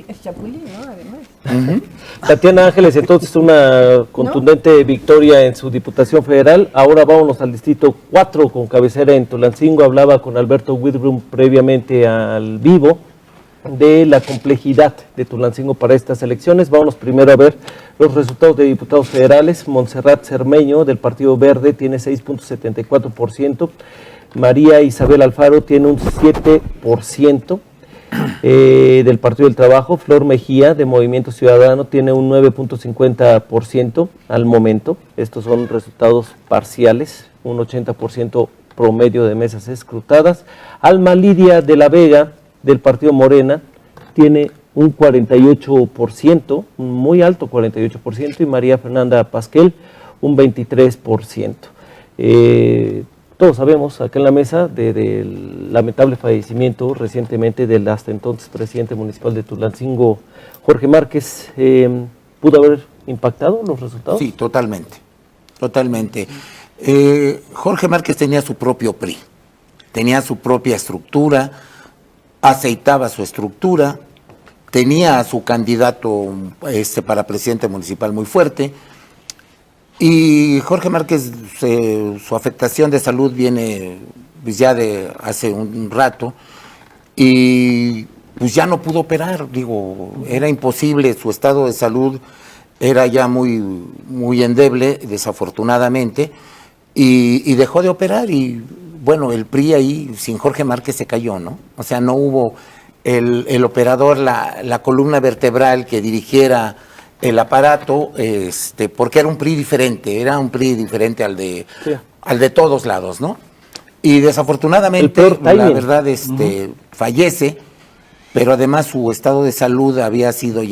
es Chapulín, ¿no? Además. Tatiana Ángeles, entonces una contundente victoria en su Diputación Federal. Ahora vámonos al Distrito 4 con cabecera en Tulancingo. Hablaba con Alberto Whitbroom previamente al vivo de la complejidad de Tulancingo para estas elecciones. Vámonos primero a ver los resultados de diputados federales. Montserrat Cermeño del Partido Verde tiene 6.74%. María Isabel Alfaro tiene un 7%. Del Partido del Trabajo. Flor Mejía de Movimiento Ciudadano tiene un 9.50% al momento. Estos son resultados parciales, un 80% promedio de mesas escrutadas. Alma Lidia de la Vega del Partido Morena tiene un 48%, un muy alto 48%, y María Fernanda Pasquel un 23%. Todos sabemos acá en la mesa del lamentable fallecimiento recientemente del hasta entonces presidente municipal de Tulancingo, Jorge Márquez. ¿Pudo haber impactado los resultados? Sí, totalmente, totalmente. Jorge Márquez tenía su propio PRI, tenía su propia estructura, aceitaba su estructura, tenía a su candidato para presidente municipal muy fuerte. Y Jorge Márquez, su afectación de salud viene pues, ya de hace un rato y pues ya no pudo operar, digo, era imposible, su estado de salud era ya muy endeble, desafortunadamente, y dejó de operar y bueno, el PRI ahí sin Jorge Márquez se cayó, ¿no? O sea, no hubo el operador, la columna vertebral que dirigiera el aparato, porque era un PRI diferente al de todos lados, ¿no? Y desafortunadamente, la verdad, fallece, pero además su estado de salud había sido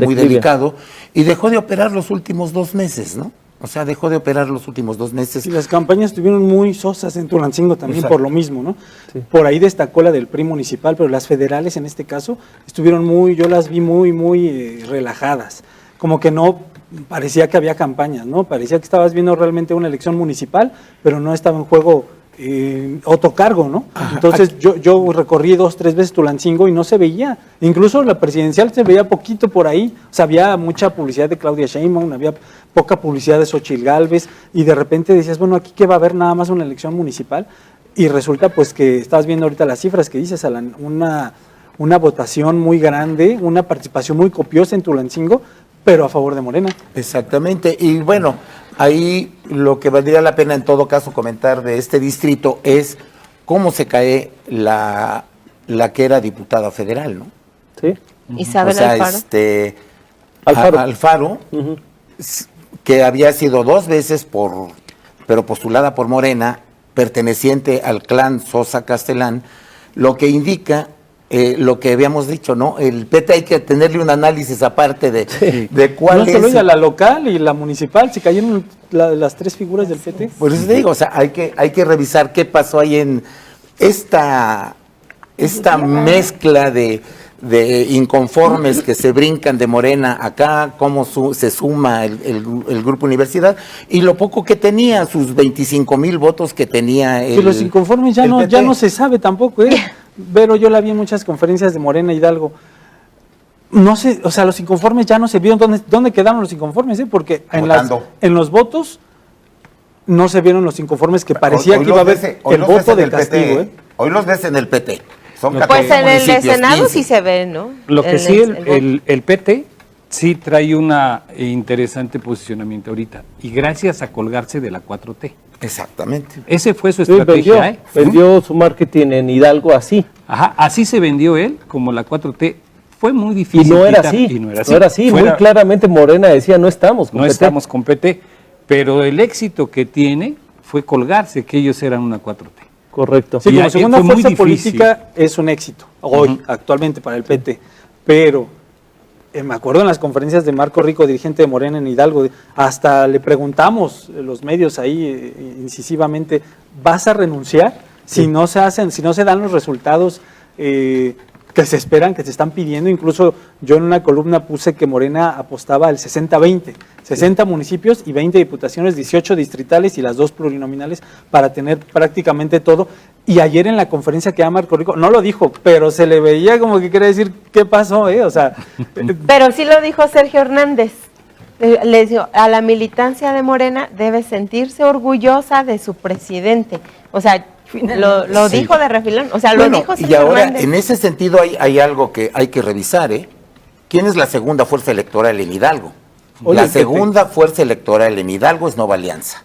muy delicado, y dejó de operar los últimos 2 meses, ¿no? O sea, dejó de operar los últimos 2 meses. Y las campañas estuvieron muy sosas en Tulancingo también. Exacto. Por lo mismo, ¿no? Sí. Por ahí destacó la del PRI municipal, pero las federales en este caso estuvieron yo las vi muy relajadas. Como que no parecía que había campañas, ¿no? Parecía que estabas viendo realmente una elección municipal, pero no estaba en juego otro cargo, ¿no? Entonces yo recorrí 2, 3 veces Tulancingo y no se veía. Incluso la presidencial se veía poquito por ahí. O sea, había mucha publicidad de Claudia Sheinbaum, había poca publicidad de Xochitl Gálvez, y de repente decías, bueno, aquí que va a haber nada más una elección municipal, y resulta pues que estás viendo ahorita las cifras que dices, Alan, una votación muy grande, una participación muy copiosa en Tulancingo, pero a favor de Morena. Exactamente, y bueno, ahí lo que valdría la pena en todo caso comentar de este distrito es cómo se cae la que era diputada federal, ¿no? Sí. Isabel O sea, Alfaro. Alfaro, que había sido 2 veces pero postulada por Morena, perteneciente al clan Sosa Castellán, lo que indica lo que habíamos dicho, ¿no? El PT hay que tenerle un análisis aparte de cuál No solo es. ella, la local y la municipal, se cayeron las 3 figuras del PT. Por eso te digo, o sea, hay que revisar qué pasó ahí en esta mezcla de de inconformes que se brincan de Morena acá, cómo se suma el Grupo Universidad, y lo poco que tenía, sus 25,000 votos que tenía Que los inconformes ya el no PT. se sabe tampoco, Pero yo la vi en muchas conferencias de Morena Hidalgo. No sé, o sea, los inconformes ya no se vieron. ¿Dónde quedaron los inconformes? Porque Votando. en los votos no se vieron los inconformes que parecía Hoy que iba a los haber ves- hoy el los ves voto en de el castigo. PT, Hoy los ves en el PT. Son Pues 14 en el de municipios, Senado 15. sí se ve, ¿no? Lo que En sí, voto. el PT sí trae un interesante posicionamiento ahorita, y gracias a colgarse de la 4T. Exactamente. Ese fue su Sí, estrategia, ¿eh? vendió su marketing en Hidalgo así. Ajá, así se vendió él, como la 4T. Fue muy Y difícil. no era quitar- así. y no era así. No era así. Muy Fuera- claramente Morena decía, no estamos con no PT". estamos con PT, pero el éxito que tiene fue colgarse que ellos eran una 4T. Correcto. Sí, Y como ahí segunda fue muy fuerza difícil. política es un éxito, hoy, actualmente para el PT. Pero me acuerdo en las conferencias de Marco Rico, dirigente de Morena en Hidalgo, hasta le preguntamos, los medios ahí incisivamente, ¿vas a renunciar si no se dan los resultados que se esperan, que se están pidiendo? Incluso yo en una columna puse que Morena apostaba al 60-20, 60 municipios y 20 diputaciones, 18 distritales y las 2 plurinominales para tener prácticamente todo. Y ayer en la conferencia que da Marco Rico, no lo dijo, pero se le veía como que quiere decir, ¿qué pasó? O sea, Pero sí lo dijo Sergio Hernández. Le dijo, a la militancia de Morena debe sentirse orgullosa de su presidente. O sea, lo Sí. dijo de refilón. O sea, Bueno, lo dijo y Sergio ahora, Hernández. en ese sentido, hay algo que hay que revisar, ¿Quién es la segunda fuerza electoral en Hidalgo? Oye, La el PT. segunda fuerza electoral en Hidalgo es Nueva Alianza.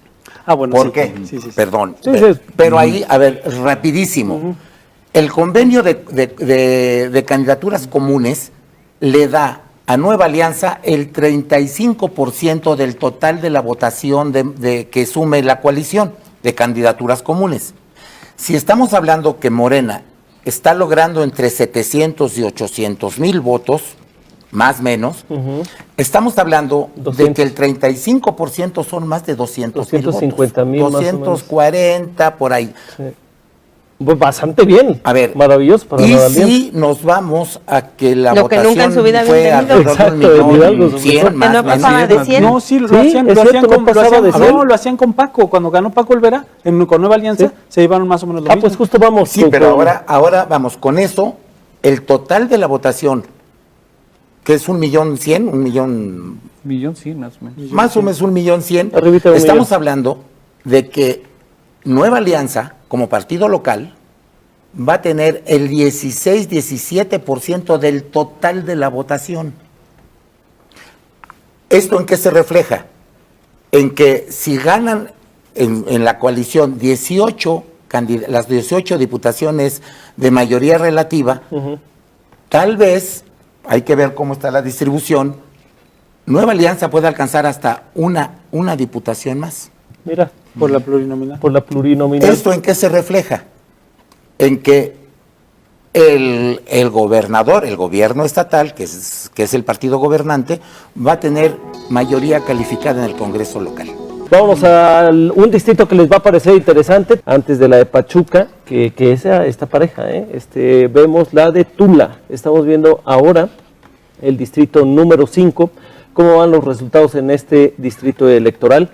bueno, ¿Por sí, qué? sí, sí. Perdón. Sí, Pe- sí. Pero ahí, a ver, rapidísimo. El convenio de candidaturas comunes le da a Nueva Alianza el 35% del total de la votación que sume la coalición de candidaturas comunes. Si estamos hablando que Morena está logrando entre 700 y 800,000 votos, más o menos, estamos hablando de 200. que el 35% son más de 200,000 votos. 250,000 más o menos. 240 por ahí. Pues bastante bien. A ver, Maravilloso para y Nueva Alianza. si nos vamos a que la Lo que votación nunca en su vida habían fue tenido. alrededor Exacto, de en 1,100,000, Hidalgo, porque más no o menos. pasaba de 100. No, sí, lo Sí, hacían, es lo cierto, hacían no con, pasaba de 100. lo hacían con Paco. Cuando ganó Paco Olvera con Nueva Alianza, Sí. se llevaron más o menos lo mismo. Pues justo vamos. Sí, pero ahora vamos, con eso, el total de la votación, que es 1,100,000, 1,000,000, Millón, sí, más o menos. más o menos 1,100,000, Arribita de 1,000,000. estamos hablando de que Nueva Alianza, como partido local, va a tener el 16-17% del total de la votación. ¿Esto en qué se refleja? En que si ganan en la coalición las 18 diputaciones de mayoría relativa, tal vez, hay que ver cómo está la distribución, Nueva Alianza puede alcanzar hasta una diputación más. Mira, Por la plurinominal. por la plurinominal. ¿Esto en qué se refleja? En que el gobernador, el gobierno estatal, que es el partido gobernante, va a tener mayoría calificada en el Congreso local. Vamos a un distrito que les va a parecer interesante, antes de la de Pachuca, que es esta pareja, vemos la de Tula. Estamos viendo ahora el distrito número 5, cómo van los resultados en este distrito electoral.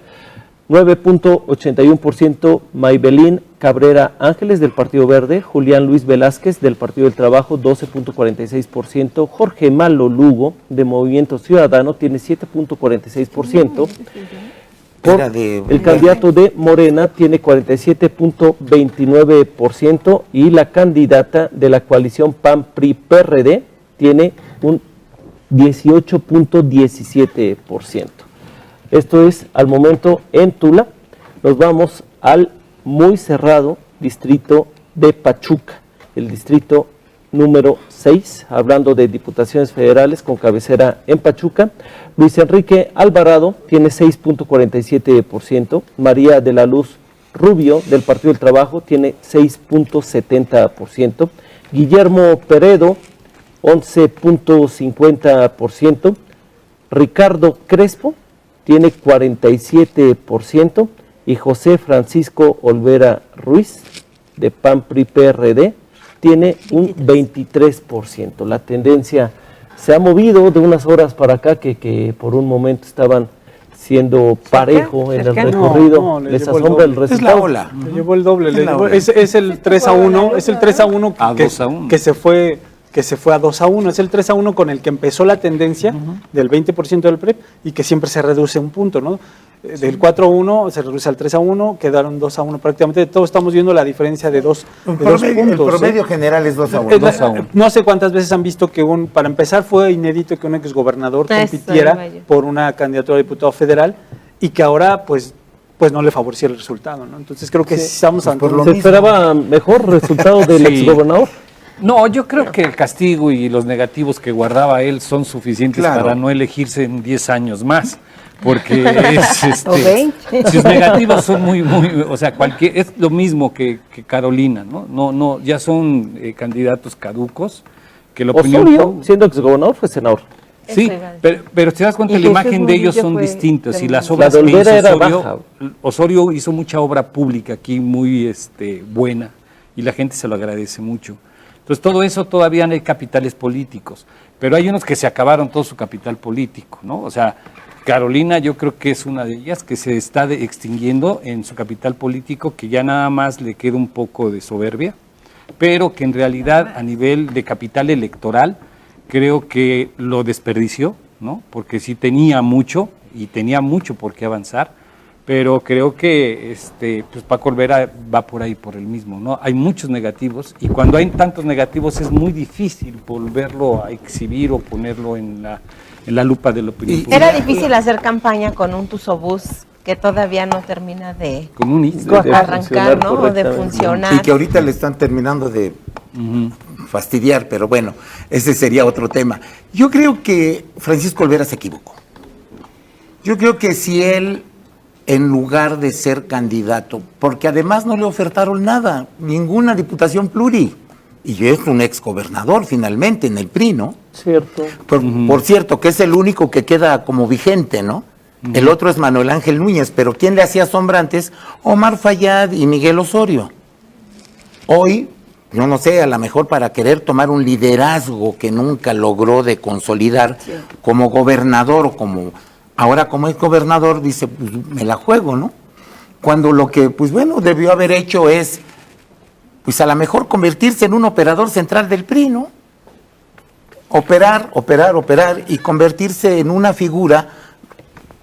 9.81% Maybelín Cabrera Ángeles del Partido Verde, Julián Luis Velázquez del Partido del Trabajo 12.46%, Jorge Malo Lugo de Movimiento Ciudadano tiene 7.46%, Era de- el candidato de Morena tiene 47.29% y la candidata de la coalición PAN-PRI-PRD tiene un 18.17%. Esto es al momento en Tula. Nos vamos al muy cerrado distrito de Pachuca, el distrito número 6, hablando de diputaciones federales con cabecera en Pachuca. Luis Enrique Alvarado tiene 6.47%, María de la Luz Rubio del Partido del Trabajo tiene 6.70%, Guillermo Peredo 11.50%, Ricardo Crespo tiene 47% y José Francisco Olvera Ruiz de PAN-PRI-PRD obtiene un 23%. La tendencia se ha movido de unas horas para acá que por un momento estaban siendo parejo en el cercano. recorrido. No, le ¿Les llevó el asombra el doble. Es la resultado? ola. Le llevó el doble. Es la ola. Es el 3-1, es el 3-1 A 2-1. que se fue a 2-1, es el 3-1 con el que empezó la tendencia del 20% del PREP y que siempre se reduce un punto, ¿no? Del 4-1 se reduce al 3-1, quedaron 2-1 prácticamente. Todos estamos viendo la diferencia de dos El puntos. promedio general es 2-1. Es la- 2-1. No sé cuántas veces han visto que para empezar fue inédito que un exgobernador Eso compitiera iba yo. por una candidatura a diputado federal y que ahora pues no le favorecía el resultado, ¿no? Entonces creo que sí estamos ante por un- lo ¿Se mismo. esperaba mejor resultado del Sí. exgobernador? No, yo creo que el castigo y los negativos que guardaba él son suficientes Claro. para no elegirse en 10 años más. Porque es, O 20. sus negativos son muy, o sea, es lo mismo que Carolina, ¿no? No, ya son candidatos caducos que la opinión. Osorio, siendo exgobernador, fue senador. Sí, Eso iba a decir. pero te das cuenta, Y la Jesús imagen de ellos Murillo son fue distintas y también. las La obras de que hizo Olvera era Osorio, baja. Osorio hizo mucha obra pública aquí muy buena y la gente se lo agradece mucho. Entonces todo eso todavía no hay capitales políticos, pero hay unos que se acabaron todo su capital político, ¿no? O sea, Carolina yo creo que es una de ellas que se está extinguiendo en su capital político, que ya nada más le queda un poco de soberbia, pero que en realidad a nivel de capital electoral creo que lo desperdició, ¿no? Porque sí tenía mucho y tenía mucho por qué avanzar, pero creo que pues Paco Olvera va por ahí, por el mismo, ¿no? Hay muchos negativos y cuando hay tantos negativos es muy difícil volverlo a exhibir o ponerlo en la lupa de la opinión pública. Era difícil hacer campaña con un tusobús que todavía no termina de Con un IS. De arrancar, funcionar ¿no? O de correctamente. funcionar. Y que ahorita le están terminando de fastidiar, pero bueno, ese sería otro tema. Yo creo que Francisco Olvera se equivocó. Yo creo que si él, en lugar de ser candidato, porque además no le ofertaron nada, ninguna diputación pluri, y es un exgobernador finalmente en el PRI, ¿no? Cierto. Por cierto, que es el único que queda como vigente, ¿no? El otro es Manuel Ángel Núñez, pero ¿quién le hacía sombra antes? Omar Fayad y Miguel Osorio. Hoy, yo no sé, a lo mejor para querer tomar un liderazgo que nunca logró de consolidar como gobernador, ahora como es gobernador, dice, pues me la juego, ¿no? Cuando lo que, pues bueno, debió haber hecho es, pues a lo mejor convertirse en un operador central del PRI, ¿no? Operar y convertirse en una figura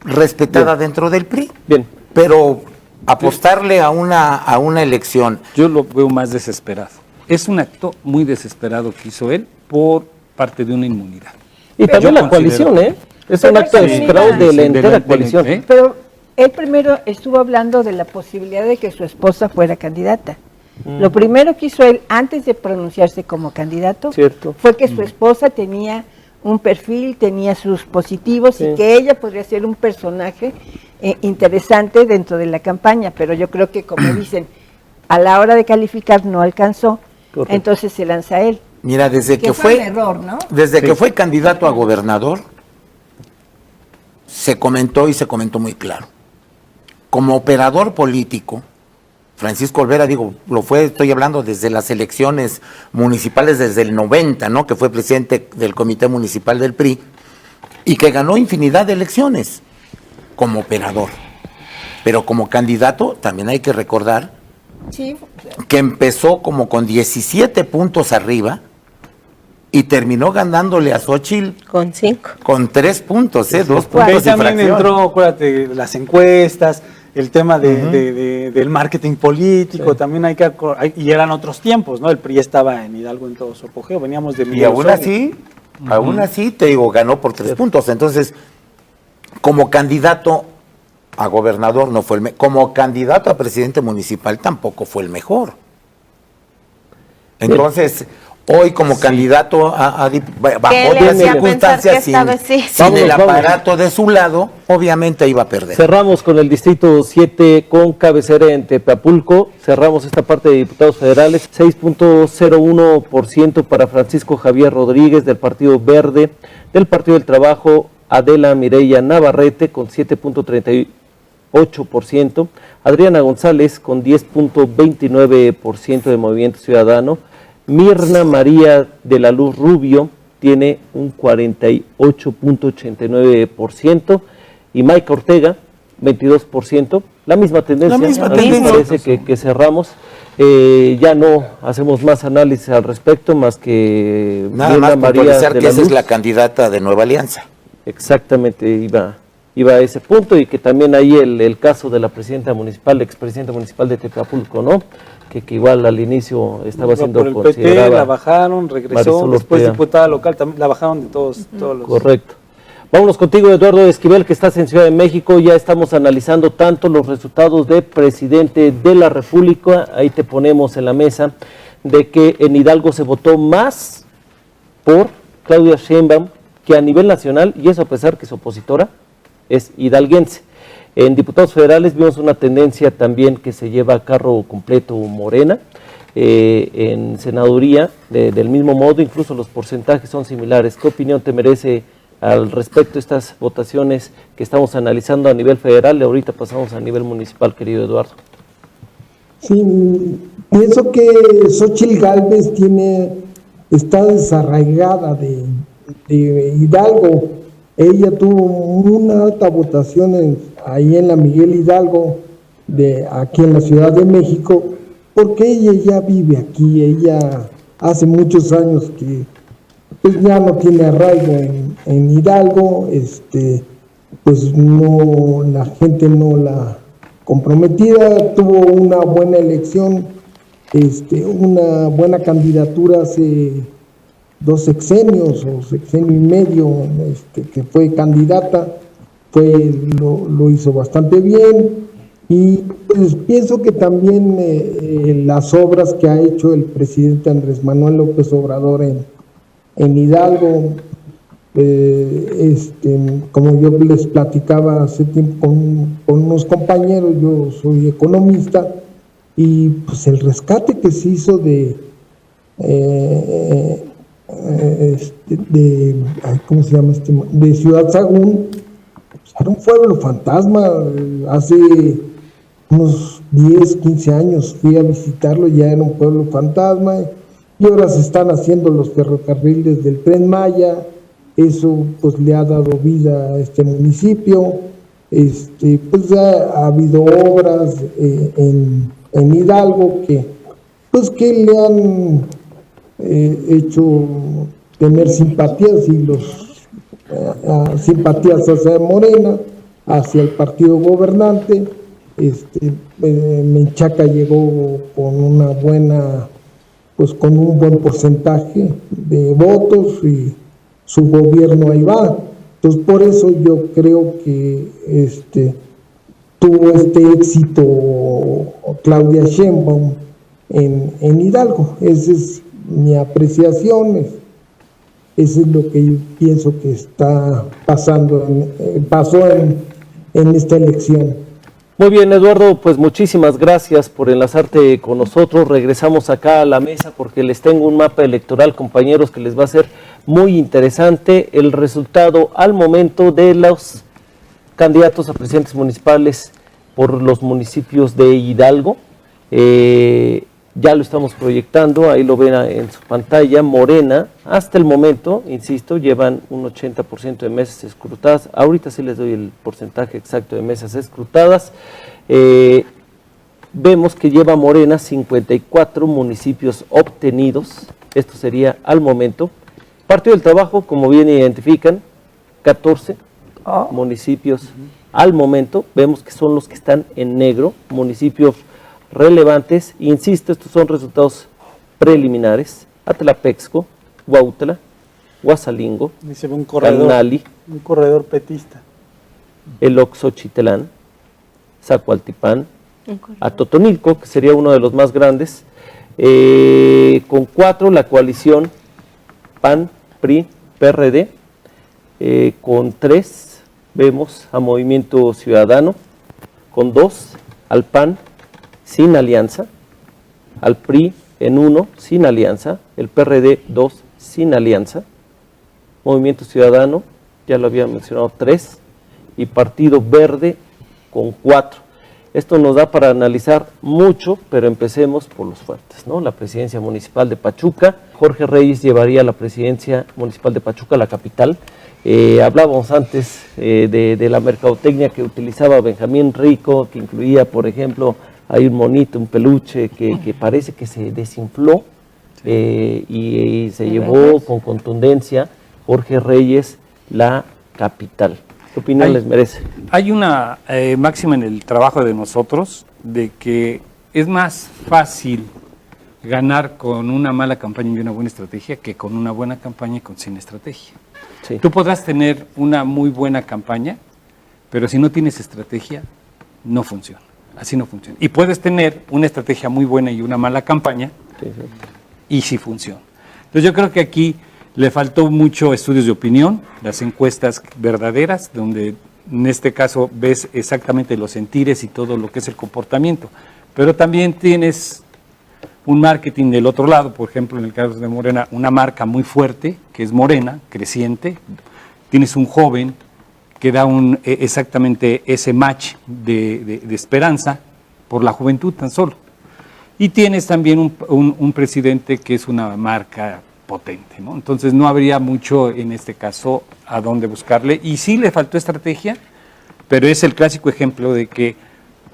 respetada dentro del PRI. Bien. Pero apostarle a una elección. Yo lo veo más desesperado. Es un acto muy desesperado que hizo él por parte de una inmunidad. Y también Yo la considero- coalición, ¿eh? Es Pero un acto sí, desesperado sí, de la sí, de entera la- coalición. ¿eh? Pero él primero estuvo hablando de la posibilidad de que su esposa fuera candidata. Lo primero que hizo él antes de pronunciarse como candidato Cierto. fue que su esposa tenía un perfil, tenía sus positivos Sí. y que ella podría ser un personaje interesante dentro de la campaña, pero yo creo que como dicen, a la hora de calificar no alcanzó, Correcto. entonces se lanza él. Mira, desde que un fue error, ¿no? desde que fue candidato a gobernador, se comentó muy claro. Como operador político, Francisco Olvera, estoy hablando desde las elecciones municipales desde el 90, ¿no? Que fue presidente del Comité Municipal del PRI y que ganó infinidad de elecciones como operador. Pero como candidato, también hay que recordar Sí, que empezó como con 17 puntos arriba y terminó ganándole a Xóchitl Con 5. con 3 puntos, 2 Porque ahí puntos de también fracción. entró, acuérdate, las encuestas, el tema del marketing político, también y eran otros tiempos, ¿no? El PRI estaba en Hidalgo en todo su apogeo, veníamos de Y Miguel aún Osorio. así, te digo, ganó por 3 puntos. Entonces, como candidato a gobernador no fue como candidato a presidente municipal tampoco fue el mejor. Entonces, hoy como candidato bajo ¿Qué le otras hacía circunstancias, pensar que esta vez sí? sin el Vámonos. aparato de su lado, obviamente iba a perder. Cerramos con el distrito 7 con cabecera en Tepapulco. Cerramos esta parte de diputados federales. 6.01% para Francisco Javier Rodríguez del Partido Verde. Del Partido del Trabajo, Adela Mireya Navarrete con 7.38%. Adriana González con 10.29% de Movimiento Ciudadano. Mirna María de la Luz Rubio tiene un 48.89% y Maica Ortega 22%, la misma tendencia, La misma así tendencia. parece que cerramos. Ya no hacemos más análisis al respecto, más que Nada Mirna más María puntualizar de que la esa es Luz. la candidata de Nueva Alianza. Exactamente, iba a ese punto, y que también ahí el caso de la presidenta municipal, expresidenta municipal de Tepapulco, ¿no? Que igual al inicio estaba siendo por el PT, considerada. la bajaron, regresó, Marisol después Ortega. diputada local, también la bajaron de todos los... Correcto. Vámonos contigo, Eduardo Esquivel, que estás en Ciudad de México. Ya estamos analizando tanto los resultados de presidente de la República, ahí te ponemos en la mesa, de que en Hidalgo se votó más por Claudia Sheinbaum que a nivel nacional, y eso a pesar que su opositora es hidalguense. En diputados federales vimos una tendencia también que se lleva a carro completo Morena. En senaduría, del mismo modo, incluso los porcentajes son similares. ¿Qué opinión te merece al respecto estas votaciones que estamos analizando a nivel federal? Y ahorita pasamos a nivel municipal, querido Eduardo. Sí, pienso que Xóchitl Gálvez está desarraigada de Hidalgo. Ella tuvo una alta votación ahí en la Miguel Hidalgo, aquí en la Ciudad de México, porque ella ya vive aquí. Ella hace muchos años que pues ya no tiene arraigo en Hidalgo, pues no, la gente no la comprometida, tuvo una buena elección, una buena candidatura hace 2 sexenios o sexenio y medio, que fue candidata, lo hizo bastante bien, y pues pienso que también las obras que ha hecho el presidente Andrés Manuel López Obrador en Hidalgo, como yo les platicaba hace tiempo con unos compañeros, yo soy economista, y pues el rescate que se hizo ¿cómo se llama de Ciudad Sagún, pues era un pueblo fantasma. Hace unos 10, 15 años fui a visitarlo, ya era un pueblo fantasma, y ahora se están haciendo los ferrocarriles del Tren Maya. Eso pues le ha dado vida a este municipio. Pues ya ha habido obras en Hidalgo que le han hecho tener simpatías, y simpatías hacia Morena, hacia el partido gobernante. Menchaca llegó con con un buen porcentaje de votos, y su gobierno ahí va. Entonces por eso yo creo que tuvo éxito Claudia Sheinbaum en Hidalgo. Esa es mi apreciación, eso es lo que yo pienso que está pasó en esta elección. Muy bien, Eduardo, pues muchísimas gracias por enlazarte con nosotros. Regresamos acá a la mesa porque les tengo un mapa electoral, compañeros, que les va a ser muy interesante. El resultado al momento de los candidatos a presidentes municipales por los municipios de Hidalgo. Ya lo estamos proyectando, ahí lo ven en su pantalla. Morena, hasta el momento, insisto, llevan un 80% de mesas escrutadas. Ahorita sí les doy el porcentaje exacto de mesas escrutadas. Vemos que lleva Morena 54 municipios obtenidos. Esto sería al momento. Partido del Trabajo, como bien identifican, 14 municipios al momento. Vemos que son los que están en negro, municipios relevantes. Insisto, estos son resultados preliminares. Atlapexco, Huautla, Guasalingo, Dice un corredor petista. El Oxochitlán, Zacualtipán, Atotonilco, que sería uno de los más grandes. Con 4, la coalición PAN, PRI, PRD. Con 3, vemos a Movimiento Ciudadano. Con 2, al PAN, sin alianza, al PRI en 1, sin alianza, el PRD 2, sin alianza, Movimiento Ciudadano, ya lo había mencionado, 3, y Partido Verde con 4. Esto nos da para analizar mucho, pero empecemos por los fuertes, ¿no? La presidencia municipal de Pachuca. Jorge Reyes llevaría la presidencia municipal de Pachuca a la capital. Hablábamos antes de la mercadotecnia que utilizaba Benjamín Rico, que incluía, por ejemplo, hay un monito, un peluche que parece que se desinfló y se llevó con contundencia Jorge Reyes la capital. ¿Qué opinión les merece? Hay una máxima en el trabajo de nosotros de que es más fácil ganar con una mala campaña y una buena estrategia que con una buena campaña y sin estrategia. Sí. Tú podrás tener una muy buena campaña, pero si no tienes estrategia, no funciona. Así no funciona. Y puedes tener una estrategia muy buena y una mala campaña, y sí funciona. Entonces yo creo que aquí le faltó mucho estudios de opinión, las encuestas verdaderas, donde en este caso ves exactamente los sentires y todo lo que es el comportamiento. Pero también tienes un marketing del otro lado, por ejemplo, en el caso de Morena, una marca muy fuerte, que es Morena, creciente. Tienes un joven que da exactamente ese match de esperanza por la juventud tan solo. Y tienes también un presidente que es una marca potente, ¿no? Entonces no habría mucho en este caso a dónde buscarle. Y sí le faltó estrategia, pero es el clásico ejemplo de que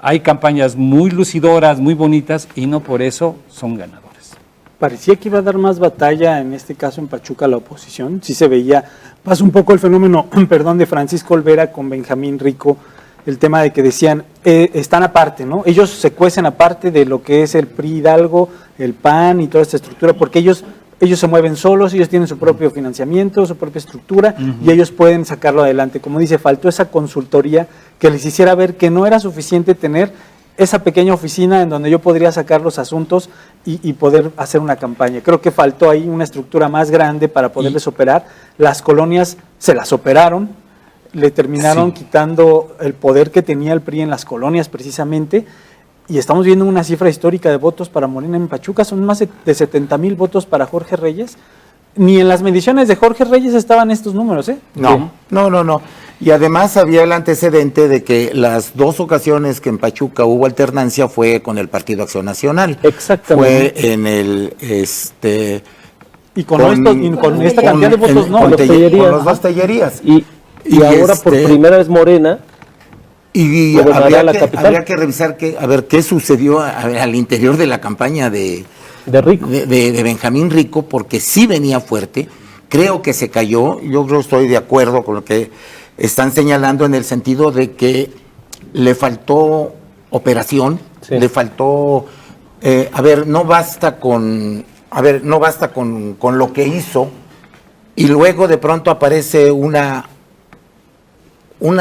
hay campañas muy lucidoras, muy bonitas, y no por eso son ganadores. Parecía que iba a dar más batalla, en este caso en Pachuca, la oposición. Sí se veía, pasa un poco el fenómeno, de Francisco Olvera con Benjamín Rico, el tema de que decían, están aparte, ¿no? Ellos se cuecen aparte de lo que es el PRI Hidalgo, el PAN y toda esta estructura, porque ellos se mueven solos, ellos tienen su propio financiamiento, su propia estructura, y ellos pueden sacarlo adelante. Como dice, faltó esa consultoría que les hiciera ver que no era suficiente tener esa pequeña oficina en donde yo podría sacar los asuntos y poder hacer una campaña. Creo que faltó ahí una estructura más grande para poderles operar. Las colonias se las operaron, le terminaron quitando el poder que tenía el PRI en las colonias precisamente, y estamos viendo una cifra histórica de votos para Morena en Pachuca, son más de 70,000 votos para Jorge Reyes. Ni en las mediciones de Jorge Reyes estaban estos números, ¿eh? No. Y además había el antecedente de que las 2 ocasiones que en Pachuca hubo alternancia fue con el Partido Acción Nacional. Exactamente. Fue en el Y con esta cantidad de votos no. Con los dos Tellerías. Y ahora por primera vez Morena y habría que revisar qué sucedió al interior de la campaña de Rico. De Benjamín Rico, porque sí venía fuerte. Creo que se cayó. Yo creo que estoy de acuerdo con lo que están señalando, en el sentido de que le faltó operación, le faltó, no basta con lo que hizo, y luego de pronto aparece una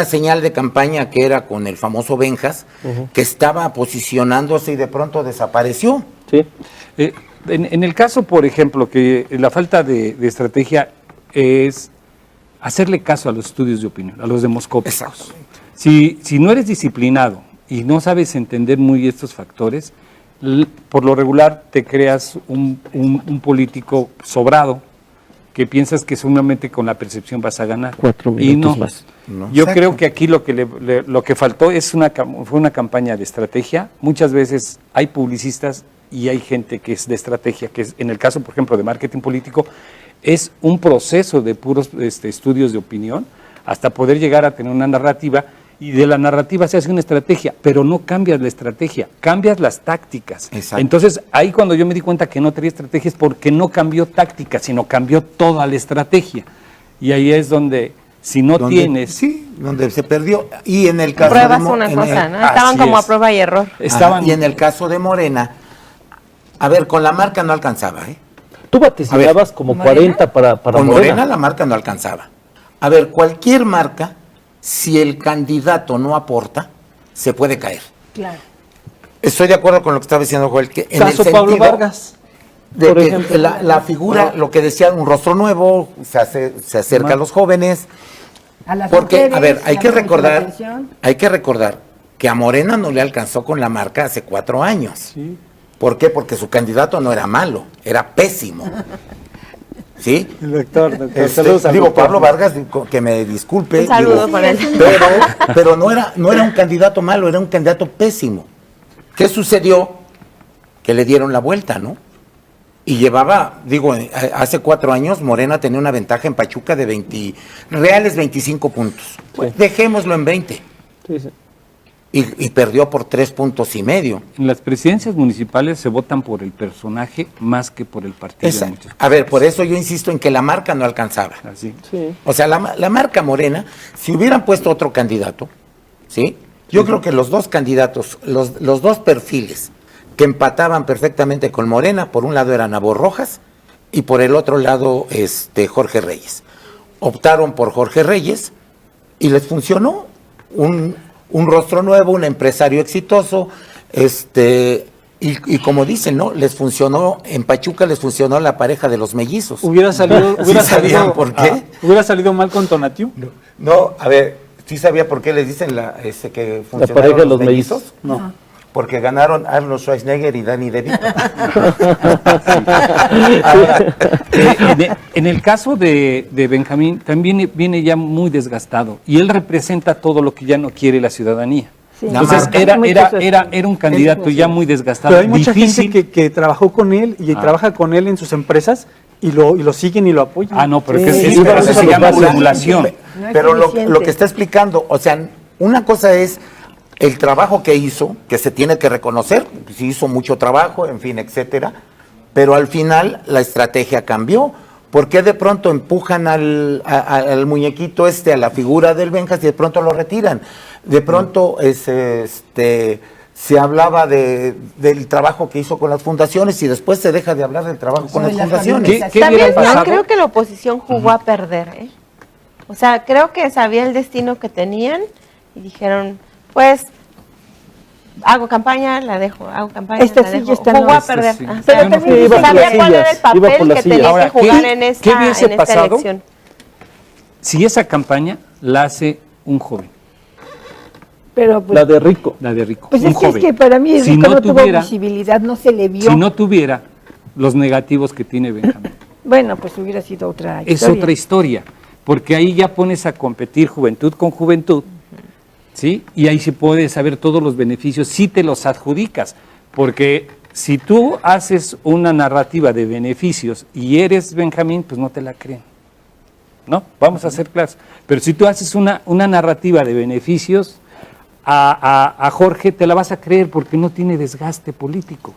señal de campaña que era con el famoso Benjas, que estaba posicionándose y de pronto desapareció. Sí. En el caso, por ejemplo, que la falta de estrategia es hacerle caso a los estudios de opinión, a los demoscópicos. Si no eres disciplinado y no sabes entender muy estos factores, por lo regular te creas un político sobrado que piensas que solamente con la percepción vas a ganar. 4 minutos más. Yo creo que aquí lo que faltó fue una campaña de estrategia. Muchas veces hay publicistas y hay gente que es de estrategia, que es, en el caso, por ejemplo, de marketing político, es un proceso de puros estudios de opinión hasta poder llegar a tener una narrativa, y de la narrativa se hace una estrategia, pero no cambias la estrategia, cambias las tácticas. Exacto. Entonces, ahí cuando yo me di cuenta que no tenía estrategia es porque no cambió táctica, sino cambió toda la estrategia. Y ahí es donde, si no tienes... Sí, donde se perdió. Y en el caso pruebas una cosa, ¿no? Estaban como a prueba y error. Y en el caso de Morena, con la marca no alcanzaba, ¿eh? Tú vaticinabas como ¿Morena? 40 para Con Morena la marca no alcanzaba. Cualquier marca, si el candidato no aporta, se puede caer. Claro. Estoy de acuerdo con lo que estaba diciendo Joel, que en Caso el Pablo sentido Vargas. de por que ejemplo. la figura, lo que decía, un rostro nuevo, se acerca a los jóvenes. A las Porque, mujeres, hay que llamamos la recordar atención. que a Morena no le alcanzó con la marca hace 4 años. Sí. ¿Por qué? Porque su candidato no era malo, era pésimo. ¿sí? El doctor, Digo, doctor. Pablo Vargas, que me disculpe. Un saludo digo, para él. pero no era un candidato malo, era un candidato pésimo. ¿Qué sucedió? Que le dieron la vuelta, ¿no? Y llevaba, digo, hace 4 años Morena tenía una ventaja en Pachuca de 25 puntos. Pues, dejémoslo en 20. Sí, sí. Y perdió por 3,5 puntos. En las presidencias municipales se votan por el personaje más que por el partido. en muchos A ver, casos. por eso yo insisto en que la marca no alcanzaba. Así. Sí. O sea, la marca Morena, si hubieran puesto otro candidato, ¿sí? Yo creo que los dos candidatos, los dos perfiles que empataban perfectamente con Morena, por un lado era Nabor Rojas y por el otro lado Jorge Reyes. Optaron por Jorge Reyes y les funcionó. Un rostro nuevo, un empresario exitoso, y como dicen, ¿no? Les funcionó, en Pachuca les funcionó la pareja de los mellizos. Hubiera salido, ¿Sí sabían por qué? Hubiera salido mal con Tonatiu. No, a ver, ¿sí sabía por qué les dicen que funcionaron pareja de los mellizos? No. Porque ganaron Arnold Schwarzenegger y Danny DeVito. En el caso de Benjamín, también viene ya muy desgastado y él representa todo lo que ya no quiere la ciudadanía. Sí. Entonces era un candidato ya muy desgastado. Pero hay mucha difícil. gente que trabajó con él y trabaja con él en sus empresas y lo siguen y lo apoyan. Ah, no, pero Sí, pero sí, se sí, llama sí, sí. simulación. No es Pero lo suficiente. que está explicando, o sea, una cosa es el trabajo que hizo, que se tiene que reconocer, si hizo mucho trabajo, en fin, etcétera, pero al final la estrategia cambió. ¿Por qué de pronto empujan al muñequito a la figura del Benjas y de pronto lo retiran? De pronto se hablaba del trabajo que hizo con las fundaciones y después se deja de hablar del trabajo con las fundaciones. ¿Qué También hubiera pasado? creo que la oposición jugó a perder, ¿eh? O sea, creo que sabía el destino que tenían y dijeron, pues, hago campaña, la dejo, hago campaña, Esta la sí, dejo. esta Jugó no. a perder. Sí. O sea, Pero también iba por sabía las cuál era sillas, el papel iba por las que tenía sillas. Ahora, que jugar ¿qué- en qué esta hubiese pasado? elección. Si esa campaña la hace un joven, Pero pues, La de Rico. la de Rico, pues un es que joven. para mí Si Rico no no tuvo tuviera- visibilidad, no se le vio. Si no tuviera los negativos que tiene Benjamín, Bueno, pues hubiera sido otra es historia. otra historia, porque ahí ya pones a competir juventud con juventud, ¿sí? Y ahí sí puedes saber todos los beneficios, si te los adjudicas, porque si tú haces una narrativa de beneficios y eres Benjamín, pues no te la creen, ¿no? Vamos a ser claros. Pero si tú haces una narrativa de beneficios, a Jorge te la vas a creer porque no tiene desgaste político.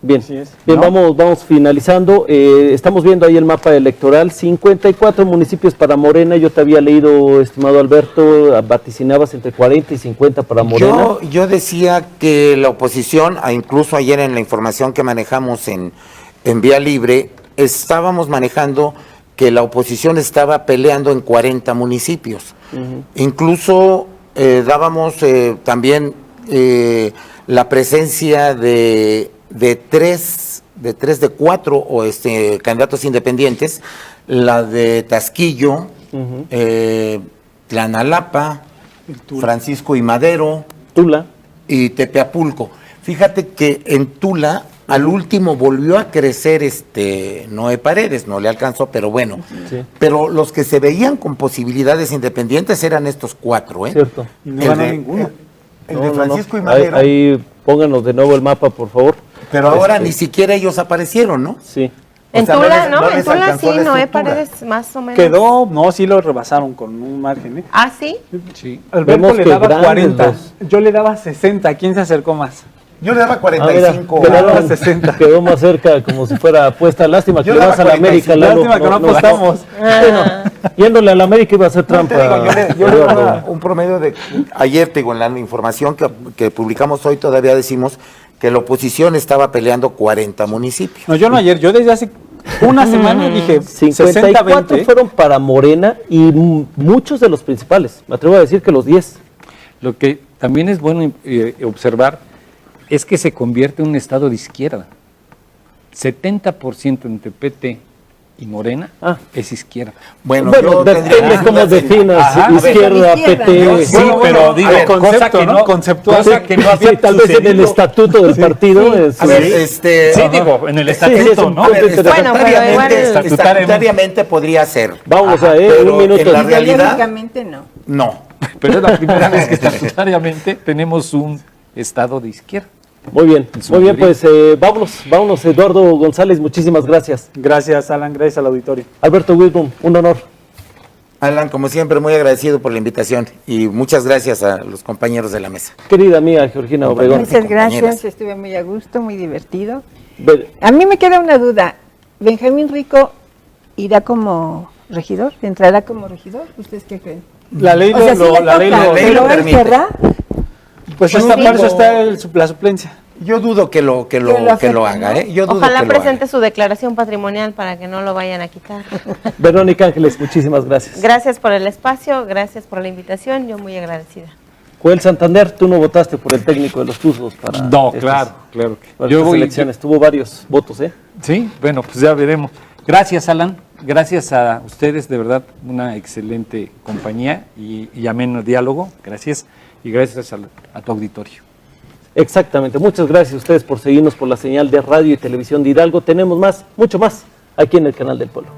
Bien, Así es. bien, ¿No? vamos finalizando. Estamos viendo ahí el mapa electoral, 54 municipios para Morena. Yo te había leído, estimado Alberto, vaticinabas entre 40 y 50 para Morena. Yo decía que la oposición, incluso ayer en la información que manejamos en Vía Libre, estábamos manejando que la oposición estaba peleando en 40 municipios. Incluso dábamos también la presencia de 4 candidatos independientes, la de Tasquillo, Tlanalapa, Francisco y Madero Tula. y Tepeapulco. Fíjate que en Tula al último volvió a crecer Noé Paredes, no le alcanzó, pero bueno. Sí. Pero los que se veían con posibilidades independientes eran estos 4, ¿eh? Cierto. Y no ganó ninguno. El No, de no, Francisco no. y Madero. Ahí pónganos de nuevo el mapa, por favor. Pero ahora ni siquiera ellos aparecieron, ¿no? Sí. En O sea, Tula, les- ¿no? En les Tula alcanzó sí, la Noé estructura. Paredes más o menos. Quedó, no, sí lo rebasaron con un margen. ¿eh? Ah, sí. Sí. Alberto Vemos le que daba grandes 40, dos. yo le daba 60. ¿Quién se acercó más? Yo le daba Ah, 45. mira, Quedaron 60. quedó más cerca, como si fuera apuesta. Lástima que Yo le daba vas a la América, 45. Lalo. Lástima que no apostamos. Bueno, yéndole a la América iba a ser No, trampa. te digo, yo le Pero, daba un promedio de... Ayer, te digo, en la información que publicamos hoy todavía decimos que la oposición estaba peleando 40 municipios. No, yo no ayer, yo desde hace una semana dije 54 60-20. fueron para Morena y muchos de los principales. Me atrevo a decir que los 10. Lo que también es bueno observar es que se convierte en un estado de izquierda. 70% entre PT y Morena es izquierda. Bueno, Bueno, yo tendría depende mis cómo dudas en- definas Ajá. izquierda, Izquierda, PT. ¿no? Sí, pero digo, a ver, cosa concepto, que ¿no? no, Conceptual. cosa que no Sí, había tal vez en el sucedido. estatuto del partido. en A ver, su- Sí, digo, en el sí, estatuto, es ¿no? A ver, Bueno, estatutariamente, igual- estatutariamente podría ser. Vamos Ajá, a ver, pero un minuto. en la realidad, Ideológicamente no. no. Pero es la primera vez que estatutariamente tenemos un estado de izquierda. Muy bien, su muy bien, mayoría. pues vámonos, Eduardo González, muchísimas gracias. Gracias, Alan, gracias al auditorio. Alberto Whitman, un honor. Alan, como siempre, muy agradecido por la invitación y muchas gracias a los compañeros de la mesa. Querida amiga Georgina Obregón. Muchas gracias, compañeras. estuve muy a gusto, muy divertido. Ve- A mí me queda una duda. ¿Benjamín Rico irá como regidor? ¿Entrará como regidor? ¿Ustedes qué creen? La ley O sea, sí le la ley toca, la ley pero lo él permite. querrá. pues Yo para eso digo- está la suplencia. Yo dudo que lo acepten, haga, ¿eh? Yo dudo Ojalá que lo presente haga. su declaración patrimonial para que no lo vayan a quitar. Verónica Ángeles, muchísimas gracias. Gracias por el espacio, gracias por la invitación, yo muy agradecida. Joel Santander, tú no votaste por el técnico de los Tuzos para No, estas- claro que. para Yo estas voy, elecciones. Tuvo varios votos, ¿eh? sí, bueno, pues ya veremos. Gracias, Alan. Gracias a ustedes, de verdad, una excelente compañía y ameno diálogo. Gracias. Y gracias a tu auditorio. Exactamente. Muchas gracias a ustedes por seguirnos por la señal de radio y televisión de Hidalgo. Tenemos más, mucho más, aquí en el canal del Pueblo.